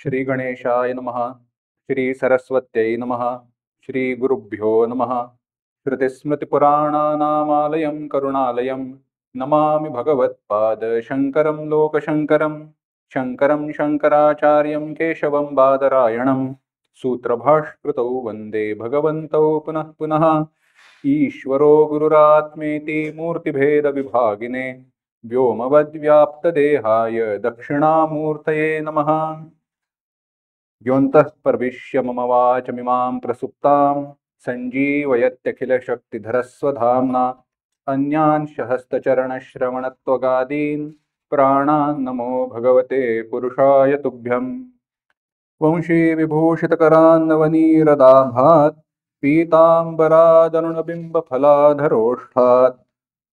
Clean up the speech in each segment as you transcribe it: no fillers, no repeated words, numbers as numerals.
श्री गणेशाय नमः। श्री सरस्वत्यै नमः। श्री गुरुभ्यो नमः। श्रुतिस्मृतिपुराणानामालयं करुणालयं नमामि भगवत्पाद शंकरं लोकशंकरं। शंकरं शंकराचार्यं केशवं बादरायणं सूत्रभाष्कृतौ वन्दे भगवन्तौ पुनः पुनः। ईश्वरो गुरुरात्मेति मूर्तिभेदविभागिने व्योमवद्व्याप्तदेहाय दक्षिणामूर्तये नमः। योऽन्तः प्रविश्य मम वाचमिमां प्रसुप्तां सञ्जीवयत्यखिलशक्तिधरस्वधाम्ना अन्यांश हस्तचरणश्रवणत्वगादीन् प्राणान् नमो भगवते पुरुषाय तुभ्यम्। वंशी विभूषितकरान्नवनीरदाभात् पीताम्बरादरुणबिम्बफलाधरोष्ठात्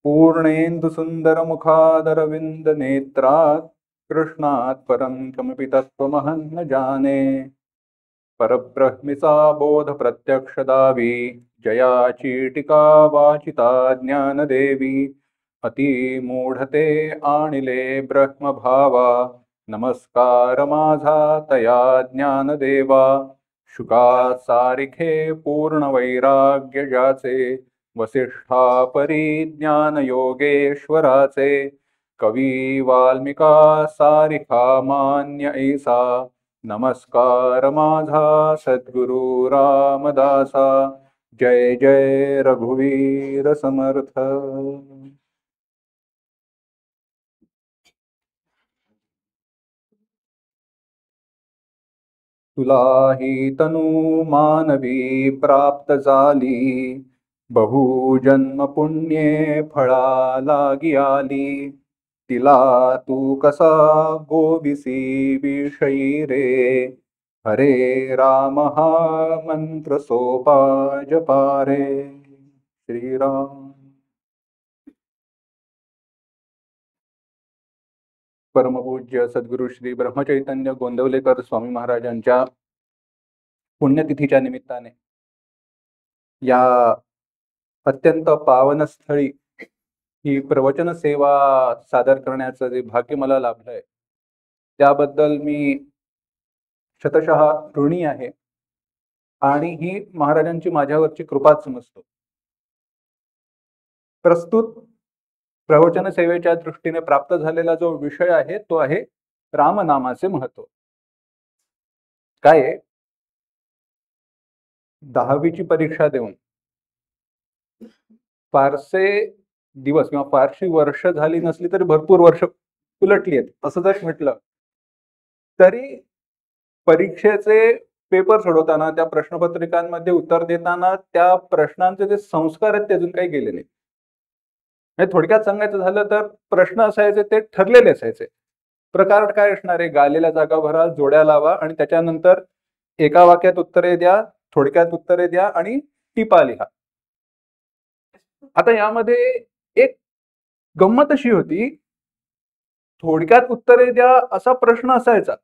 पूर्णेन्दुसुन्दरमुखादरविन्दनेत्रात् कृष्णात् परं किमपि तत्त्वमहं न जाने। परब्रह्मिसा बोधप्रत्यक्षदावी जया चीटिका वाचिता ज्ञानदेवी अतिमूढते आणिले ब्रह्मभावा नमस्कार माझा तया ज्ञानदेवा। शुका सारिखे पूर्णवैराग्य ज्याचे वसिष्ठा परिज्ञान योगेश्वराचे कवी वाल्मिका सारिखा मान्य ऐसा नमस्कार माझा सद्गुरु रामदासा। जय जय रघुवीर समर्थ। तुला ही तनु मानवी प्राप्त झाली बहुजन्म पुण्ये फळा लागी आली। तिला तू कसा गोविसी विषयी रे हरे राम हा मंत्र सोपा जपा रे। श्रीराम। परमपूज्य सद्गुरु श्री ब्रह्मचैतन्य गोंदवलेकर स्वामी महाराजांच्या पुण्यतिथीच्या निमित्ताने या अत्यंत पावनस्थळी ही प्रवचन सेवा सादर करण्याचं जे भाग्य मला लाभलंय त्याबद्दल मी शतशः ऋणी आहे आणि ही महाराजांची माझ्यावरची कृपाच समजतो। प्रस्तुत प्रवचन सेवेच्या दृष्टीने प्राप्त झालेला जो विषय आहे तो आहे रामनामाचे महत्व। काय आहे, 10वीची परीक्षा देऊन फारसे दिवस किंवा फारशी वर्ष झाली नसली तरी भरपूर वर्ष उलटली आहेत असं जर म्हटलं तरी परीक्षेचे पेपर सोडवताना त्या प्रश्नपत्रिकांमध्ये उत्तर देताना त्या प्रश्नांचे जे संस्कार आहेत ते अजून काही गेले नाहीत। थोडक्यात सांगायचं झालं तर प्रश्न असायचे ते ठरलेले असायचे। प्रकार काय असणार आहे, गालेल्या जागा भरा, जोड्या लावा आणि त्याच्यानंतर एका वाक्यात उत्तरे द्या, थोडक्यात उत्तरे द्या आणि टिपा लिहा। आता यामध्ये एक गंमत अशी होती, थोडक्यात उत्तरे द्या असा प्रश्न असायचा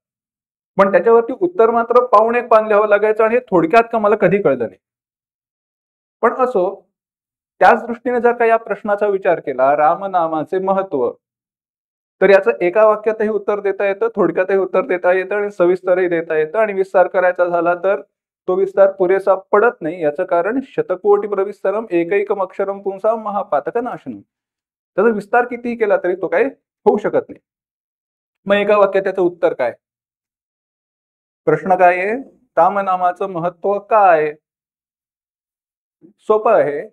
पण त्याच्यावरती उत्तर मात्र पाऊण एक पान लिहावं लागायचं आणि थोडक्यात का मला कधी कळलं नाही। पण असो, त्याच दृष्टीने जर का या प्रश्नाचा विचार केला रामनामाचे महत्व तर याचं एका वाक्यातही उत्तर देता येतं, थोडक्यातही उत्तर देता येतं आणि सविस्तरही देता येतं आणि विस्तार करायचा झाला तर तो विस्तार पुरेसा पडत नाही। याचं कारण शतकोटी प्रविस्तरम एकैकम अक्षरम पुंसा महापातक नाशनम। त्याचा विस्तार कितीही केला तरी तो काही होऊ शकत नाही। मग एका वाक्यात त्याचं उत्तर काय? प्रश्न काय आहे, रामनामाचं महत्व काय? सोपं आहे,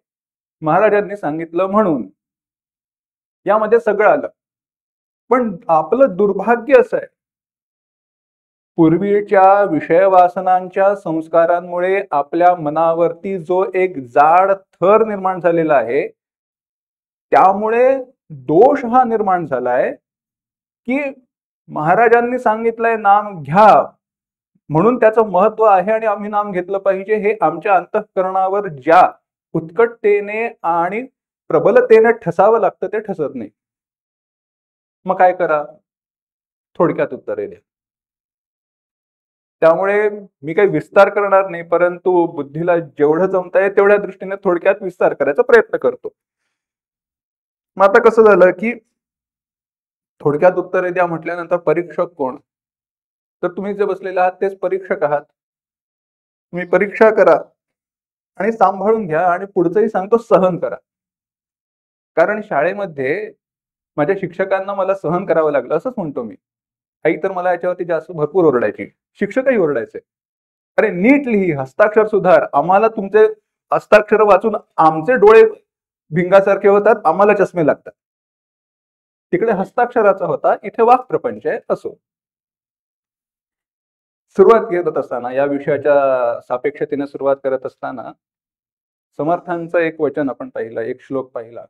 महाराजांनी सांगितलं म्हणून यामध्ये सगळं आलं। पण आपलं दुर्भाग्य असं आहे, पूर्वीच्या विषय वासनांच्या संस्कारांमुळे आपल्या मनावरती जो एक जाड थर निर्माण झालेला आहे त्यामुळे दोष हा निर्माण झालाय की महाराजांनी सांगितलंय नाम घ्या म्हणून त्याचं महत्व आहे आणि आम्ही नाम घेतलं पाहिजे हे आमच्या अंतःकरणावर ज्या उत्कटतेने आणि प्रबलतेने ठसावं लागतं ते ठसत नाही। मग काय करा, थोडक्यात उत्तरे द्या। त्यामुळे मी काही विस्तार करणार नाही, परंतु बुद्धीला जेवढं जमताय तेवढ्या दृष्टीने थोडक्यात विस्तार करायचा प्रयत्न करतो। मग आता कसं झालं की थोडक्यात उत्तरे द्या म्हटल्यानंतर परीक्षक कोण? तर तुम्ही जे बसलेले आहात तेच परीक्षक आहात. तुम्ही परीक्षा करा आणि सांभाळून घ्या आणि पुढचंही सांगतो सहन करा. कारण शाळेमध्ये माझ्या शिक्षकांना मला सहन करावं लागलं असंच म्हणतो मी. आई तर मला याच्यावरती जास्त भरपूर ओरडायची. शिक्षकही ओरडायचे. अरे नीट लिही, हस्ताक्षर सुधार. आम्हाला तुमचे हस्ताक्षर वाचून आमचे डोळे भिंगासारखे होतात, आम्हाला चष्मे लागतात. तिकडे हस्ताक्षराचा होता, इथे वाक्प्रपंच आहे. असो. सुरुवात करत असताना या विषयाच्या सापेक्षतेने सुरुवात करत असताना समर्थांचं एक वचन आपण पाहिलं, एक श्लोक पाहिला.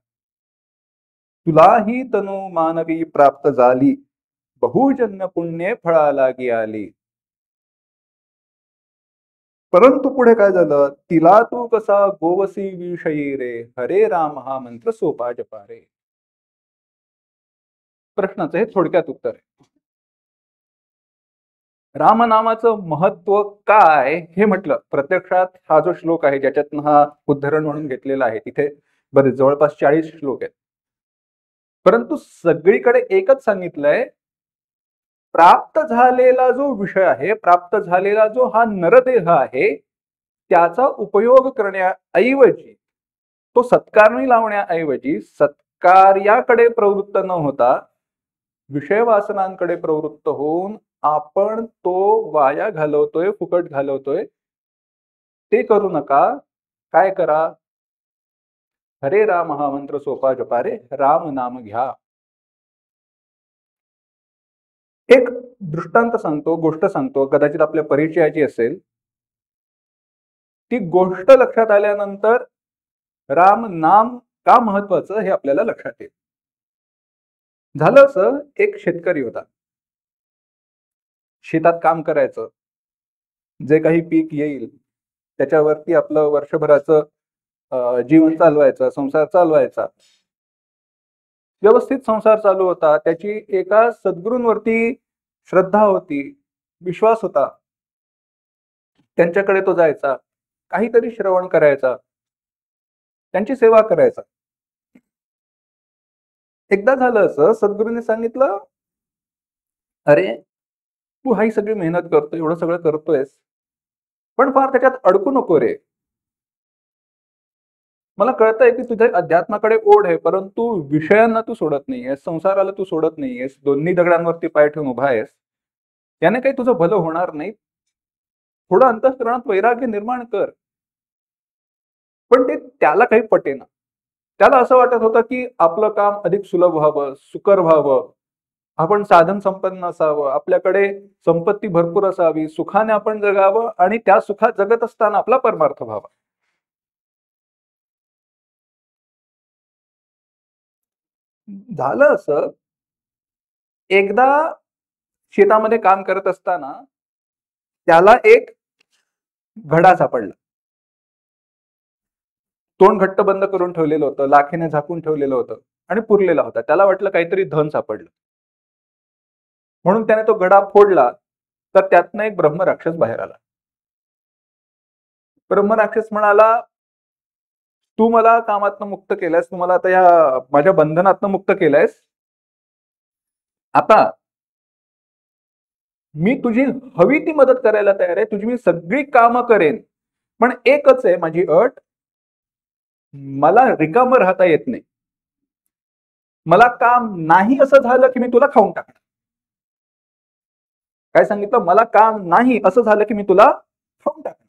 तुला ही तनु मानवी प्राप्त झाली, बहुजन्य पुण्ये फळा लागी आली. परंतु पुढे काय झालं, तिला तू कसा गोवसी विषयी रे, हरे राम हा मंत्र सोपा जपा रे. प्रश्नाचं हे थोडक्यात उत्तर आहे. रामनामाचं महत्व काय हे म्हटलं, प्रत्यक्षात हा जो श्लोक आहे ज्याच्यातनं हा उद्धरण म्हणून घेतलेला आहे, तिथे बरेच जवळपास 40 श्लोक आहेत. परंतु सगळीकडे एकच सांगितलंय, प्राप्त झालेला जो विषय आहे, प्राप्त झालेला जो हा नरदेह आहे, त्याचा उपयोग करण्याऐवजी, तो सत्कारणी लावण्याऐवजी सत्कार्याकडे प्रवृत्त न होता विषय वासनांकडे प्रवृत्त होऊन आपण तो वाया घालवतोय, फुकट घालवतोय. ते करू नका. काय करा, हरे राम हा मंत्र सोपा जपा रे, राम नाम घ्या. एक दृष्टांत सांगतो, गोष्ट सांगतो, कदाचित आपल्या परिचयाची असेल. ती गोष्ट लक्षात आल्यानंतर राम नाम का महत्वाचं हे आपल्याला लक्षात येईल. झालं असं, एक शेतकरी होता. शेतात काम करायचं, जे काही पीक येईल त्याच्यावरती आपलं वर्षभराचं जीवन चालवायचं, संसार चालवायचा. व्यवस्थित संसार चालू होता. त्याची एका सद्गुरूंवरती श्रद्धा होती, विश्वास होता. त्यांच्याकडे तो जायचा, काहीतरी श्रवण करायचा, त्यांची सेवा करायचा. एकदा झालं असं, सद्गुरूंनी सांगितलं, अरे तू ही सगळी मेहनत करतोय, एवढं सगळं करतोयस, पण फार त्याच्यात अडकू नको रे. मला कळतंय की तुझ्या अध्यात्माकडे ओढ आहे, परंतु विषयांना तू सोडत नाहीयेस, संसाराला तू सोडत नाहीयेस, दोन्ही दगडांवरती पाय ठेवून उभा आहेस. त्याने काही तुझं भलं होणार नाही. थोडं अंतःकरणात वैराग्य निर्माण कर. पण ते त्याला काही पटेना. त्याला असं वाटत होतं की आपलं काम अधिक सुलभ व्हावं, सुकर व्हावं, आपण साधन संपन्न असावं, आपल्याकडे संपत्ती भरपूर असावी, सुखाने आपण जगावं आणि त्या सुखात जगत असताना आपला परमार्थ व्हावा. झालं असं, एकदा शेतामध्ये काम करत असताना त्याला एक घडा सापडला. तोंड घट्ट बंद करून ठेवलेलं होतं, लाखेने झाकून ठेवलेलं होतं आणि पुरलेला होता. त्याला वाटलं काहीतरी धन सापडलं, म्हणून त्याने तो घडा फोडला. तर त्यातनं एक ब्रह्मराक्षस बाहेर आला. ब्रह्मराक्षस म्हणाला, तू मला कामातनं मुक्त केलंयस, तू मला आता या माझ्या बंधनातनं मुक्त केलंयस. आता मी तुझी हवी ती मदत करायला तयार आहे, तुझी मी सगळी कामं करेन, पण एकच आहे माझी अट, मला रिकामं राहता येत नाही. मला काम नाही असं झालं की मी तुला खाऊन टाकणार. काय सांगितलं, मला काम नाही असं झालं की मी तुला खाऊन टाकणार.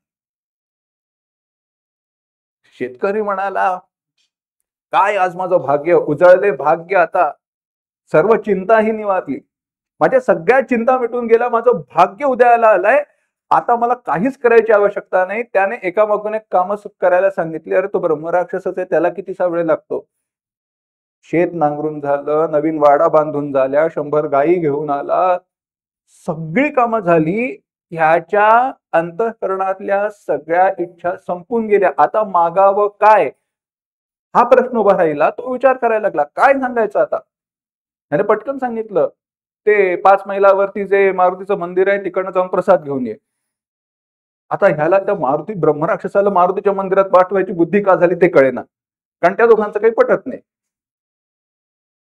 शेतकरी म्हणाला, काय आज माझं भाग्य उजळले, भाग्य आता सर्व चिंता ही निवारली, माझ्या सगळ्या चिंता मिटून गेल्या, माझं भाग्य उदयाला आलंय, आता मला काहीच करायची आवश्यकता नाही. त्याने एकामागून एक कामं करायला सांगितली. अरे तो ब्रह्मराक्षसच आहे, त्याला कितीसा वेळ लागतो. शेत नांगरून झालं, नवीन वाडा बांधून झाल्या, 100 गायी घेऊन आला, सगळी कामं झाली. ह्याच्या अंतःकरणातल्या सगळ्या इच्छा संपून गेल्या. आता मागावं काय हा प्रश्न उभा राहिला. तो विचार करायला लागला, काय सांगायचं आता. त्याने पटकन सांगितलं, ते 5 मैलावरती जे मारुतीचं मंदिर आहे तिकडनं जाऊन प्रसाद घेऊन ये. आता ह्याला त्या मारुती ब्रह्मराक्षसाला मारुतीच्या मंदिरात पाठवायची बुद्धी का झाली ते कळेना, कारण त्या दोघांचं काही पटत नाही.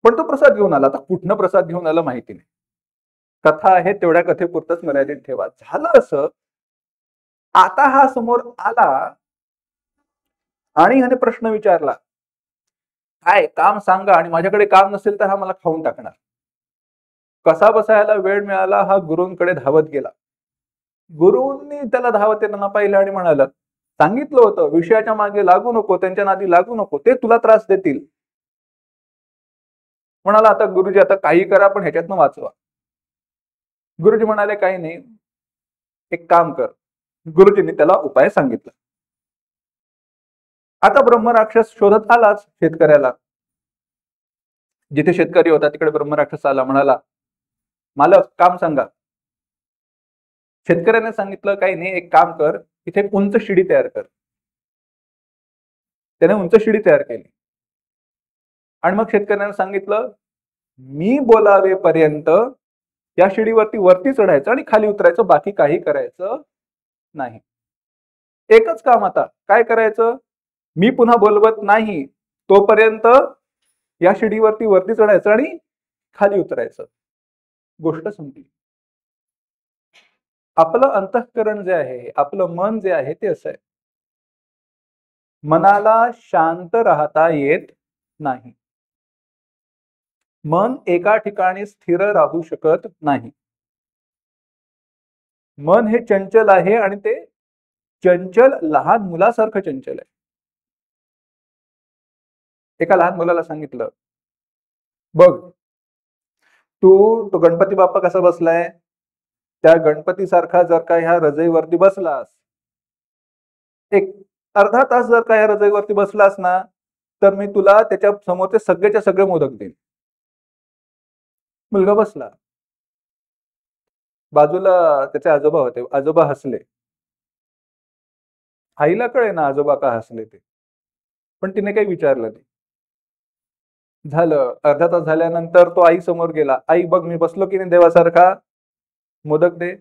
पण तो प्रसाद घेऊन आला. आता कुठनं प्रसाद घेऊन आला माहिती नाही. कथा आहे तेवढ्या कथेपुरतच मर्यादित ठेवा. झालं असं, आता हा समोर आला आणि ह्याने प्रश्न विचारला, काय काम सांगा, आणि माझ्याकडे काम नसेल तर हा मला खाऊन टाकणार. कसा बसायला वेळ मिळाला, हा गुरूंकडे धावत गेला. गुरूंनी त्याला धावत येताना पाहिलं आणि म्हणालं, सांगितलं होतं विषयाच्या मागे लागू नको, त्यांच्या नादी लागू नको, ते तुला त्रास देतील. म्हणाला, आता गुरुजी आता काही करा पण ह्याच्यातनं वाचवा. गुरुजी म्हणाले, काही नाही, एक काम कर. गुरुजींनी त्याला उपाय सांगितला. आता ब्रह्मराक्षस शोधत आलाच शेतकऱ्याला. जिथे शेतकरी होता तिकडे ब्रह्मराक्षस आला. म्हणाला, मालक काम सांगा. शेतकऱ्याने सांगितलं, काही नाही, एक काम कर, इथे एक उंच शिडी तयार कर. त्याने उंच शिडी तयार केली आणि मग शेतकऱ्याने सांगितलं, मी बोलावेपर्यंत या शिडीवरती वरती चढायचं आणि खाली उतरायचं, बाकी काही करायचं नाही. एकच काम आता, काय करायचं, मी पुन्हा बोलवत नाही तोपर्यंत या शिडीवरती वरती चढायचं आणि खाली उतरायचं. गोष्ट संपली. आपलं अंतःकरण जे आहे, आपलं मन जे आहे ते असं आहे, मनाला शांत राहता येत नाही. मन एका ठिकाणी स्थिर राहू शकत नाही. मन हे चंचल आहे आणि ते चंचल लहान मुलासारखं चंचल आहे. एका लहान मुलाला सांगितलं, बघ तू तो गणपती बाप्पा कसा बसलाय, त्या गणपती सारखा जर का ह्या रजईवरती बसलास, एक अर्धा तास जर का ह्या रजईवरती बसलास ना, तर मी तुला त्याच्या समोरचे सगळेच्या सगळे मोदक देईन. मुलगा बसला. बाजूला त्याचे आजोबा होते. आजोबा हसले. आईला कळे ना आजोबा का हसले ते, पण तिने काही विचारलं नाही. झालं, अर्धा तास झाल्यानंतर तो आई समोर गेला. आई बघ मी बसलो की नाही देवासारखा, मोदक दे.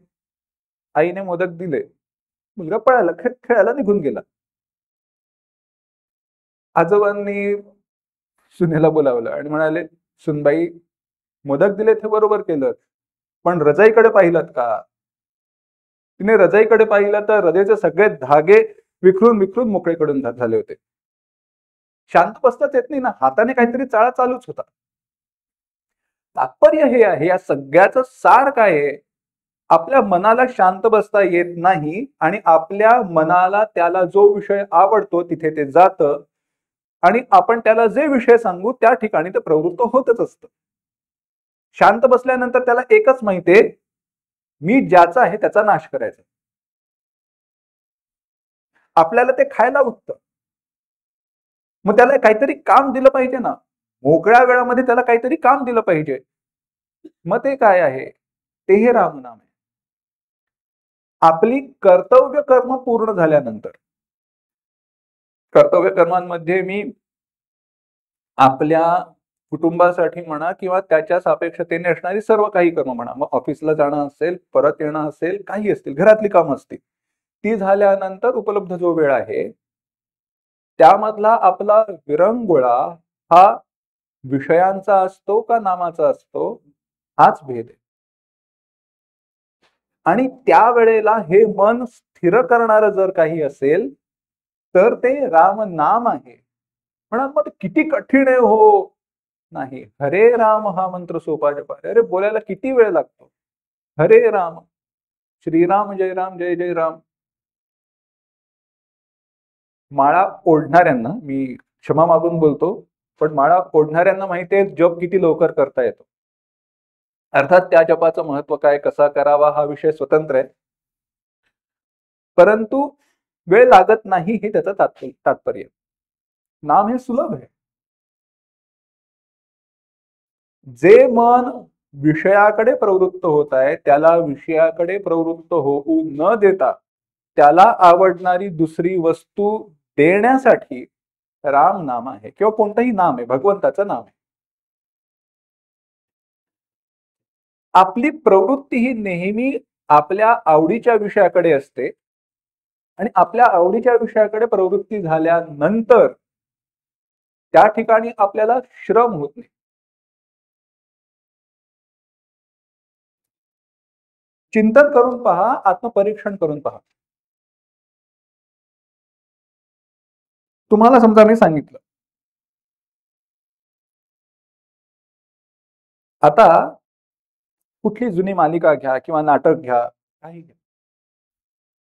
आईने मोदक दिले. मुलगा पळाला, खेळायला निघून गेला. आजोबांनी सुनेला बोलावलं आणि म्हणाले, सुनबाई, मोदक दिले ते बरोबर केलं, पण रजाईकडे पाहिलं का? तिने रजाईकडे पाहिलं तर रजेचे सगळे धागे विखरून विखरून मोकळेकडून झाले होते. शांत बसताच येत नाही ना, हाताने काहीतरी चाळा चालूच होता. तात्पर्य हे आहे, या सगळ्याचं सार काय आहे, आपल्या मनाला शांत बसता येत नाही आणि आपल्या मनाला त्याला जो विषय आवडतो तिथे ते जातं आणि आपण त्याला जे विषय सांगू त्या ठिकाणी ते प्रवृत्त होतच असतं. शांत बसल्यानंतर त्याला एकच माहितीये, मी ज्याचा आहे त्याचा नाश करायचा. आपल्याला ते खायला उठतं, मग त्याला काहीतरी काम दिलं पाहिजे ना, मोकळ्या वेळामध्ये त्याला काहीतरी काम दिलं पाहिजे. मग ते काय आहे, ते हे रामनाम आहे. आपली कर्तव्य कर्म पूर्ण झाल्यानंतर, कर्तव्य कर्मांमध्ये मी आपल्या कुटुंबासाठी म्हणा किंवा त्याच्या सापेक्षतेने असणारी सर्व काही कर्म म्हणा, मग ऑफिसला जाणं असेल, परत येणं असेल, काही असतील, घरातली कामं असतील, ती झाल्यानंतर उपलब्ध जो वेळ आहे त्यामधला आपला विरंगुळा हा विषयांचा असतो का नामाचा असतो, हाच भेद आहे. आणि त्यावेळेला हे मन स्थिर करणारं जर काही असेल तर ते राम नाम आहे. म्हणा मग किती कठीण आहे हो, नाही, हरे राम हा मंत्र सोपा जपा. अरे बोलायला किती वेळ लागतो, हरे राम, श्रीराम जय राम जय जय राम. माळा ओढणाऱ्यांना मी क्षमा मागून बोलतो, पण माळा ओढणाऱ्यांना माहितीये जप किती लवकर करता येतो. अर्थात त्या जपाचं महत्व काय, कसा करावा हा विषय स्वतंत्र आहे, परंतु वेळ लागत नाही हे त्याचं तात्पर्य. नाम हे सुलभ आहे. जे मन विषयाकडे प्रवृत्त होत आहे त्याला विषयाकडे प्रवृत्त होऊ न देता त्याला आवडणारी दुसरी वस्तू देण्यासाठी राम नाम आहे किंवा कोणतंही नाम आहे, भगवंताचं नाम आहे. आपली प्रवृत्ती ही नेहमी आपल्या आवडीच्या विषयाकडे असते आणि आपल्या आवडीच्या विषयाकडे प्रवृत्ती झाल्यानंतर त्या ठिकाणी आपल्याला श्रम होत नाही. चिंतन करून पहा, आत्मपरीक्षण करून पहा. तुम्हाला समजा मी सांगितलं, आता कुठली जुनी मालिका घ्या किंवा नाटक घ्या, काही घ्या,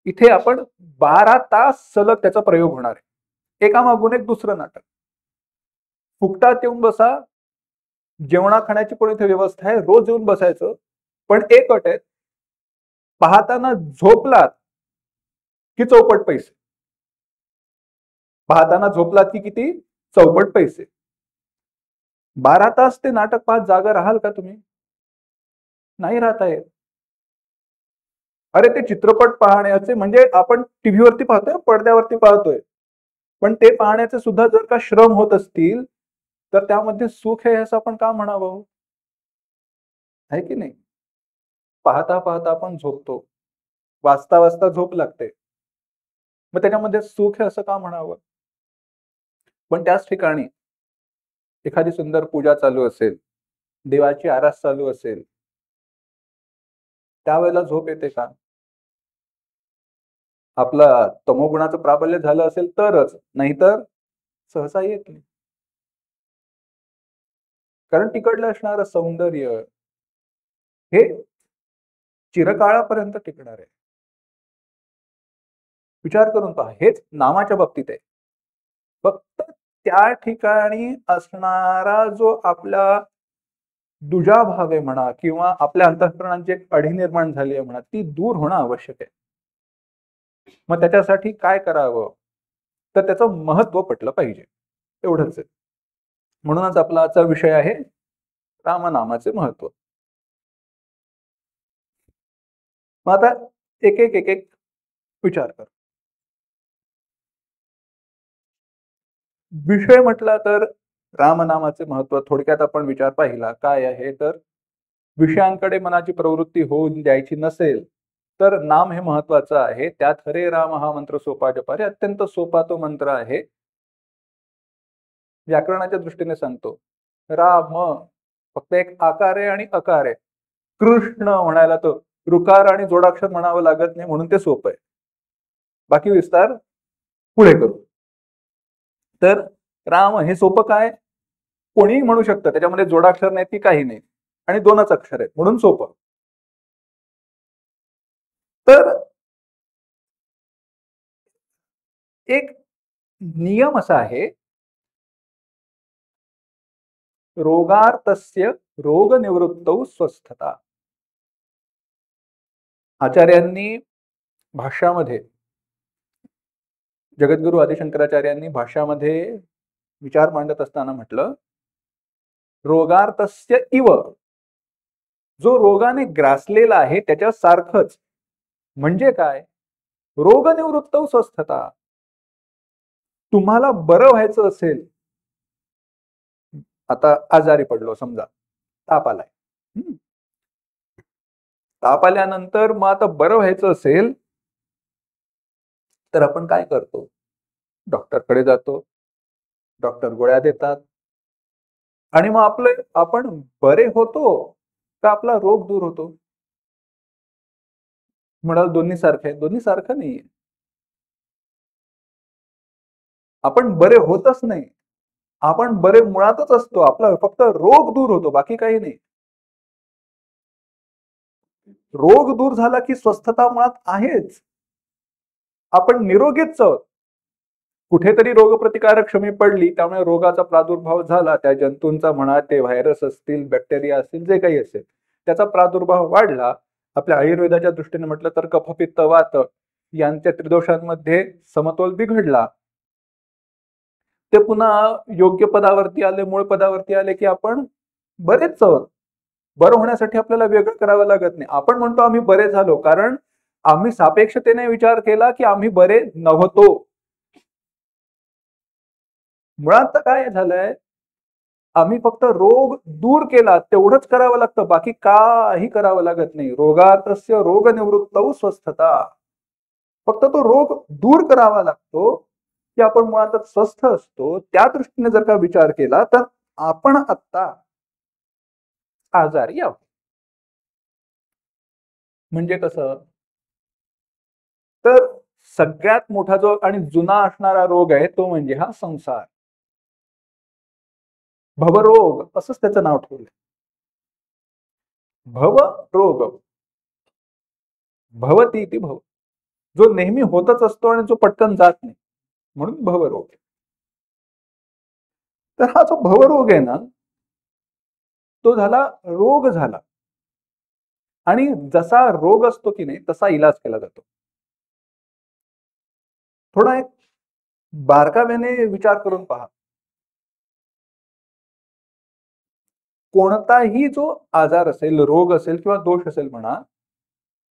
इथे आपण 12 तास सलग त्याचा प्रयोग होणार आहे. एकामागून एक दुसरं नाटक. फुकटात येऊन बसा, जेवणा खाण्याची पण इथे व्यवस्था आहे, रोज येऊन बसायचं. पण एक अट आहे, पाहताना झोपलात की चौपट पैसे. पाहताना झोपलात की किती? चौपट पैसे. 12 तास ते नाटक पाहत जागा राहाल का तुम्ही? नाही राहता येत. अरे ते चित्रपट पाहण्याचे म्हणजे आपण टीव्हीवरती पाहतोय, पडद्यावरती पाहतोय, पण ते पाहण्याचे सुद्धा जर का श्रम होत असतील तर त्यामध्ये सुख आहे असं आपण का म्हणावं? आहे की नाही? पाहता पाहता आपण झोपतो, वाचता वाचता झोप लागते, मग त्याच्यामध्ये सुख आहे असं का म्हणावं? पण त्याच ठिकाणी एखादी सुंदर पूजा चालू असेल, देवाची आरास चालू असेल, त्यावेळेला झोप येते का? आपला तमोगुणाचं प्राबल्य झालं असेल तरच, नाहीतर सहसा येत नाही. कारण तिकडलं असणारं सौंदर्य हे चिरकाळापर्यंत टिकणार आहे. विचार करून पहा, हेच नामाच्या बाबतीत आहे. फक्त त्या ठिकाणी असणारा जो आपला दुजाभाव आहे म्हणा, किंवा आपल्या अंतःकरणाची एक अढी निर्माण झाली आहे म्हणा, ती दूर होणं आवश्यक आहे. मग त्याच्यासाठी काय करावं? तर त्याचं महत्व पटलं पाहिजे, एवढंच आहे. म्हणूनच आपला आजचा विषय आहे रामनामाचे महत्व. मग आता एक एक एक एक विचार कर. विषय म्हटला तर रामनामाचे महत्व थोडक्यात आपण विचार पाहिला काय आहे, तर विषयांकडे मनाची प्रवृत्ती होऊन द्यायची नसेल तर नाम हे महत्वाचं आहे. त्यात हरे राम हा मंत्र सोपा जपारे, अत्यंत सोपा तो मंत्र आहे. व्याकरणाच्या दृष्टीने सांगतो, राम फक्त एक आकार आहे आणि अकार आहे. कृष्ण म्हणायला तो ऋकार आणि जोडाक्षर म्हणावं लागत नाही, म्हणून ते सोपं आहे. बाकी विस्तार पुढे करू. तर राम हे सोपं काय? कोणीही म्हणू शकतं, त्याच्यामध्ये जोडाक्षर नाही ती काही नाही, आणि 2च अक्षर आहेत म्हणून सोपं. तर एक नियम असा आहे, रोगार्तस्य रोगनिवृत्तौ स्वस्थता. आचार्यांनी भाष्यामध्ये, जगद्गुरु आदिशंकराचार्यांनी भाष्यामध्ये विचार मांडत असताना म्हटलं, रोगार्तस्य इव, जो रोगाने ग्रासलेला आहे त्याच्या सारखंच. म्हणजे काय? रोगनिवृत्तौ स्वस्थता. तुम्हाला बरं व्हायचं असेल, आता आजारी पडलो समजा, ताप आलाय, ताप आल्यानंतर मग आता बरं व्हायचं असेल तर आपण काय करतो? डॉक्टरकडे जातो, डॉक्टर गोळ्या देतात, आणि मग आपण बरे होतो का आपला रोग दूर होतो? म्हणाल दोन्ही सारखं आहे. दोन्ही सारखं नाहीये. आपण बरे होतच नाही, आपण बरे मुळातच असतो. आपला फक्त रोग दूर होतो, बाकी काही नाही. रोग दूर झाला की स्वस्थता मुळात आहेच. आपण निरोगीच आहोत. कुठेतरी रोगप्रतिकारक क्षमी पडली, त्यामुळे रोगाचा प्रादुर्भाव झाला, त्या जंतूंचा म्हणा, ते व्हायरस असतील, बॅक्टेरिया असतील, जे काही असेल, त्याचा प्रादुर्भाव वाढला. आपल्या आयुर्वेदाच्या दृष्टीने म्हटलं तर कफ पित्त वात यांच्या त्रिदोषांमध्ये समतोल बिघडला. ते पुन्हा योग्य पदावरती आले, मूळ पदावरती आले की आपण बरेच आहोत. बरं होण्यासाठी आपल्याला वेगळं करावं लागत नाही. आपण म्हणतो आम्ही बरे झालो, कारण आम्ही सापेक्षतेने विचार केला की आम्ही बरे नव्हतो. मुळात काय झालंय, आम्ही फक्त रोग दूर केला तेवढंच करावं लागतं, बाकी काही करावं लागत नाही. रोगातस्य रोग निवृत्तौ स्वस्थता. फक्त तो रोग दूर करावा लागतो, की आपण मुळातच स्वस्थ असतो. त्या दृष्टीने जर का विचार केला तर आपण आता आजारी आहोत. म्हणजे कसं, तर सगळ्यात मोठा जो आणि जुना असणारा रोग आहे तो म्हणजे हा संसार. भवरोग असंच त्याचं नाव ठेवलंय. भव रोग, भवती ती भव, जो नेहमी होतच असतो आणि जो पटकन जात नाही, म्हणून भवरोग. तर हा जो भवरोग आहे ना, तो झाला, रोग झाला. आणि जसा रोग असतो की नाही तसा इलाज केला जातो. थोडा एक बारकाव्याने विचार करून पहा. कोणताही जो आजार असेल, रोग असेल किंवा दोष असेल म्हणा,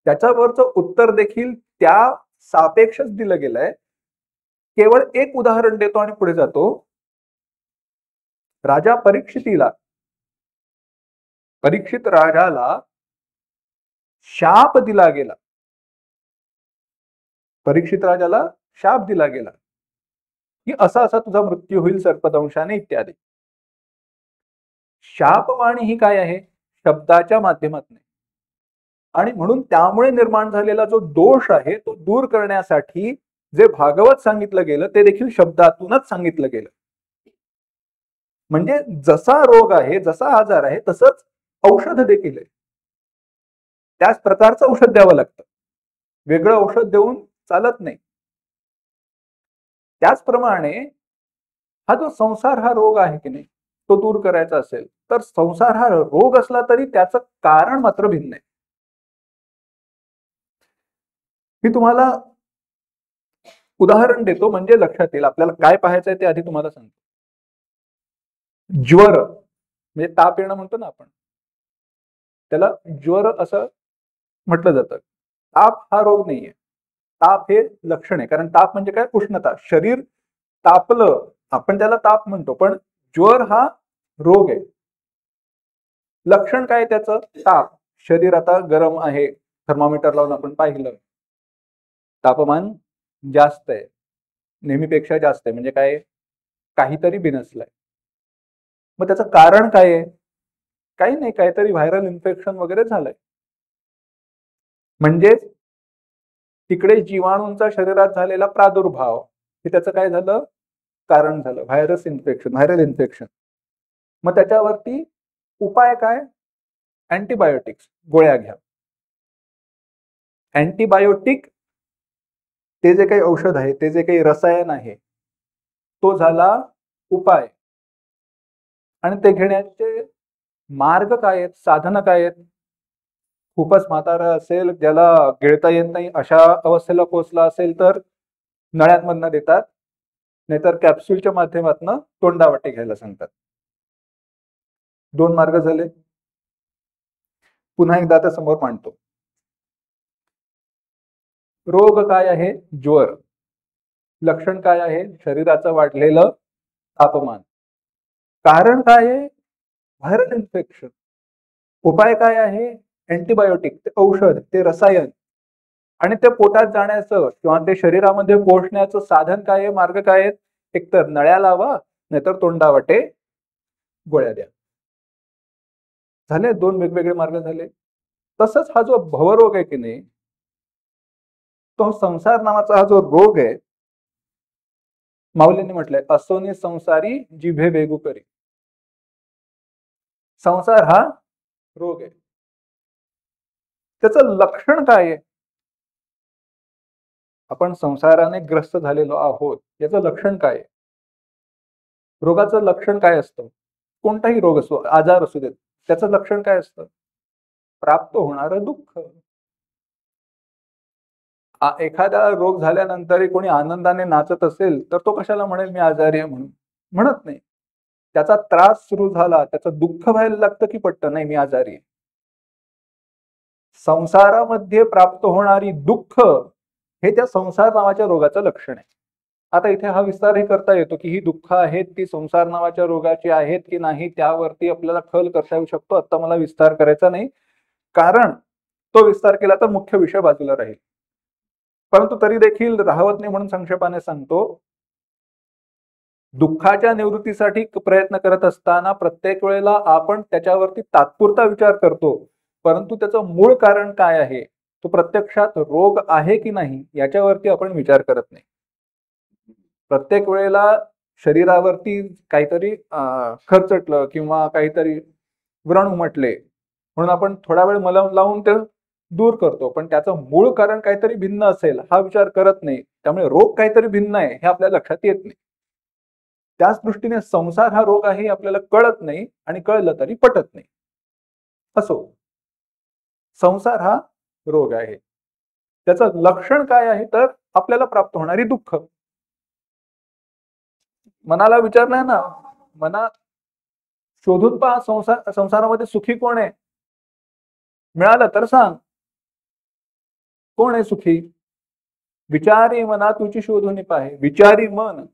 त्याच्यावरचं उत्तर देखील त्या सापेक्षच दिलं गेलंय. केवळ एक उदाहरण देतो आणि पुढे जातो. राजा परीक्षित राजाला शाप दिला गेला. परीक्षित राजाला शाप दिला गेला की असा असा तुझा मृत्यू होईल सर्पदंशाने इत्यादी. शापवाणी ही काय आहे, शब्दाच्या माध्यमातून. आणि म्हणून त्यामुळे निर्माण झालेला जो दोष आहे तो दूर करण्यासाठी जे भागवत सांगितलं गेलं ते देखील शब्दातूनच सांगितलं गेलं. म्हणजे जसा रोग आहे, जसा आजार आहे, तसंच औषध देखील आहे. त्याच प्रकारचं औषध द्यावं लागतं, वेगळं औषध देऊन चालत नाही. त्याचप्रमाणे हा जो संसार हा रोग आहे की नाही, तो दूर करायचा असेल तर संसार हा रोग असला तरी त्याचं कारण मात्र भिन्न आहे. मी तुम्हाला उदाहरण देतो म्हणजे लक्षात येईल. आपल्याला काय पाहायचंय ते आधी तुम्हाला सांगतो. ज्वर म्हणजे ताप येणं म्हणतो ना आपण, त्याला ज्वर असं म्हटलं जातं. ताप हा रोग नाहीये, ताप हे लक्षण आहे. कारण ताप म्हणजे काय, उष्णता, शरीर तापलं, आपण त्याला ताप म्हणतो. पण ज्वर हा रोग आहे. लक्षण काय त्याचं, ताप, शरीर आता गरम आहे, थर्मामीटर लावून आपण पाहिलं, तापमान जास्त आहे, नेहमीपेक्षा जास्त आहे, म्हणजे काय, काहीतरी बिनसलंय. मग त्याचं कारण काय आहे, काही नाही, काहीतरी व्हायरल इन्फेक्शन वगैरे झालंय. म्हणजेच तिकडे जीवाणूंचा शरीरात झालेला प्रादुर्भाव हे त्याचं काय झालं, कारण झालं, व्हायरल इन्फेक्शन. मग त्याच्यावरती उपाय काय, अँटीबायोटिक्स, गोळ्या घ्या. अँटीबायोटिक ते जे काही औषध आहे, ते जे काही रसायन आहे, तो झाला उपाय. आणि ते घेण्याचे मार्ग काय आहेत, साधनं काय आहेत. खूपच म्हातारा असेल, ज्याला गिळता येत नाही, अशा अवस्थेला पोहोचला असेल तर नळ्यांमधनं देतात, नाहीतर कॅप्सूलच्या माध्यमातून तोंडावाटे घ्यायला सांगतात. 2 मार्ग झाले. पुन्हा एकदा आता समोर मांडतो. रोग काय आहे, ज्वर. लक्षण काय आहे, शरीराचं वाढलेलं तापमान. कारण काय आहे, व्हायरल इन्फेक्शन. उपाय काय आहे, अँटीबायोटिक, ते औषध, ते रसायन. आणि ते पोटात जाण्याचं किंवा ते शरीरामध्ये पोहोचण्याचं साधन काय आहे, मार्ग काय आहेत, एकतर नळ्या लावा, नाहीतर तोंडावाटे गोळ्या द्या. झाले 2 वेगवेगळे मार्ग झाले. तसंच हा जो भवरोग आहे की नाही, तो संसार नावाचा हा जो रोग आहे, माऊलींनी म्हटलंय, असोनी संसारी जिभे बेगू करी. संसार हा रोग आहे. त्याचं लक्षण काय आहे, आपण संसाराने ग्रस्त झालेलो आहोत, याचं लक्षण काय आहे. रोगाचं लक्षण काय असतं, कोणताही रोग असो, आजार असू देत, त्याचं लक्षण काय असतं, प्राप्त होणारं दुःख. एखादा रोग झाल्यानंतर कोणी आनंदाने नाचत असेल तर तो कशाला म्हणेल मी आजारी आहे म्हणून, म्हणत नाही. त्याचा त्रास सुरू झाला, त्याचं दुःख व्हायला लागतं की पटतं, नाही मी आजारी आहे. संसारामध्ये प्राप्त होणारी दुःख हे त्या संसार नावाच्या रोगाचं लक्षण आहे. आता इथे हा विस्तार हे करता येतो की ही दुःख आहेत ती संसार नावाच्या रोगाची आहेत की नाही, त्यावरती आपल्याला खल करता येऊ शकतो. आता मला विस्तार करायचा नाही, कारण तो विस्तार केला तर मुख्य विषय बाजूला राहील. परंतु तरी देखील राहवत नाही म्हणून संक्षेपाने सांगतो. दुःखाच्या निवृत्तीसाठी प्रयत्न करत असताना प्रत्येक वेळेला आपण त्याच्यावरती तात्पुरता विचार करतो, परंतु त्याचं मूळ कारण काय आहे तो प्रत्यक्षात रोग आहे की नाही याच्यावरती आपण विचार करत नाही. प्रत्येक वेळेला शरीरावरती काहीतरी खरचटलं किंवा काहीतरी व्रण उमटले म्हणून आपण थोडा वेळ मलम लावून ते दूर करतो, पण त्याचं मूळ कारण काहीतरी भिन्न असेल हा विचार करत नाही. त्यामुळे रोग काहीतरी भिन्न आहे हे आपल्या लक्षात येत नाही. त्याच दृष्टीने संसार हा रोग आहे आपल्याला कळत नाही, आणि कळलं तरी पटत नाही. असो, संसार हा रोग आहे. त्याचं लक्षण काय आहे तर आपल्याला प्राप्त होणारी दुःख. मनाला विचारलंय ना, मना शोधून पहा संसारामध्ये सुखी कोण आहे, मिळालं तर सांग कोण आहे सुखी. विचारी मना तुझी शोधून पाहे, विचारी मन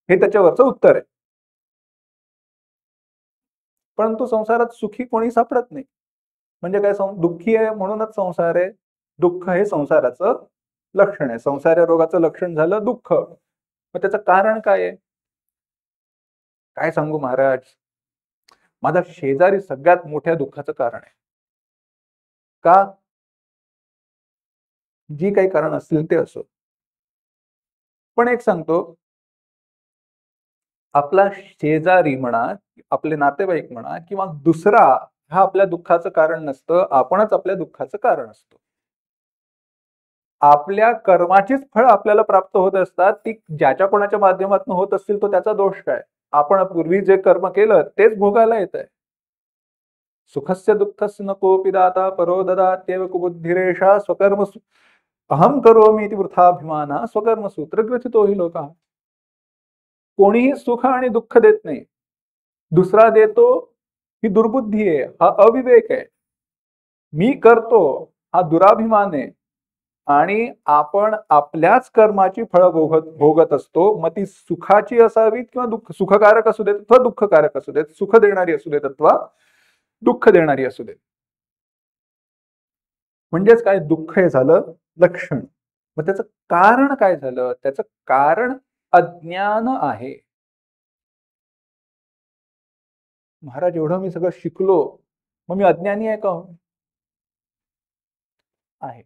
हे त्याच्यावरचं उत्तर आहे. परंतु संसारात सुखी कोणी सापडत नाही. म्हणजे काय, दुःखी आहे म्हणूनच संसार आहे. दुःख हे संसाराचं लक्षण आहे. संसार रोगाचं लक्षण झालं दुःख. मग त्याचं कारण काय आहे? काय सांगू महाराज, माझा शेजारी सगळ्यात मोठ्या दुःखाचं कारण आहे. का? जी काही कारण असतील ते असो, पण एक सांगतो, आपला शेजारी म्हणा, आपले नातेवाईक म्हणा किंवा दुसरा हा आपल्या दुःखाचं कारण नसतं, आपणच आपल्या दुःखाचं कारण असतो. आपल्या कर्माचीच फळ आपल्याला प्राप्त होत असतात. ती ज्याच्या कोणाच्या माध्यमातून होत असतील तो त्याचा दोष काय? आपण पूर्वी जे कर्म केलं तेच भोगायला येत आहे. सुखस्य दुःखस्य न कोपी दाता परो ददात्येव कुबुद्धिरेषा स्वकर्म अहम करोमी इति वृथाभिमाना स्वकर्म सूत्र ग्रथितो हि लोकः. कोणीही सुख आणि दुःख देत नाही, दुसरा देतो ही दुर्बुद्धी आहे, हा अविवेक आहे. मी करतो हा दुराभिमान आहे, आणि आपण आपल्याच कर्माची फळं भोगत असतो. मग ती सुखाची असावीत किंवा दुःख, सुखकारक असू देत अथवा दुःखकारक असू देत, सुख देणारी असू देत अथवा दुःख देणारी असू देत. म्हणजेच काय, दुःख हे झालं लक्षण. मग त्याचं कारण काय झालं? त्याचं कारण अज्ञान आहे. महाराज एवढं मी सगळं शिकलो, मग मी अज्ञानी आहे का? आहे.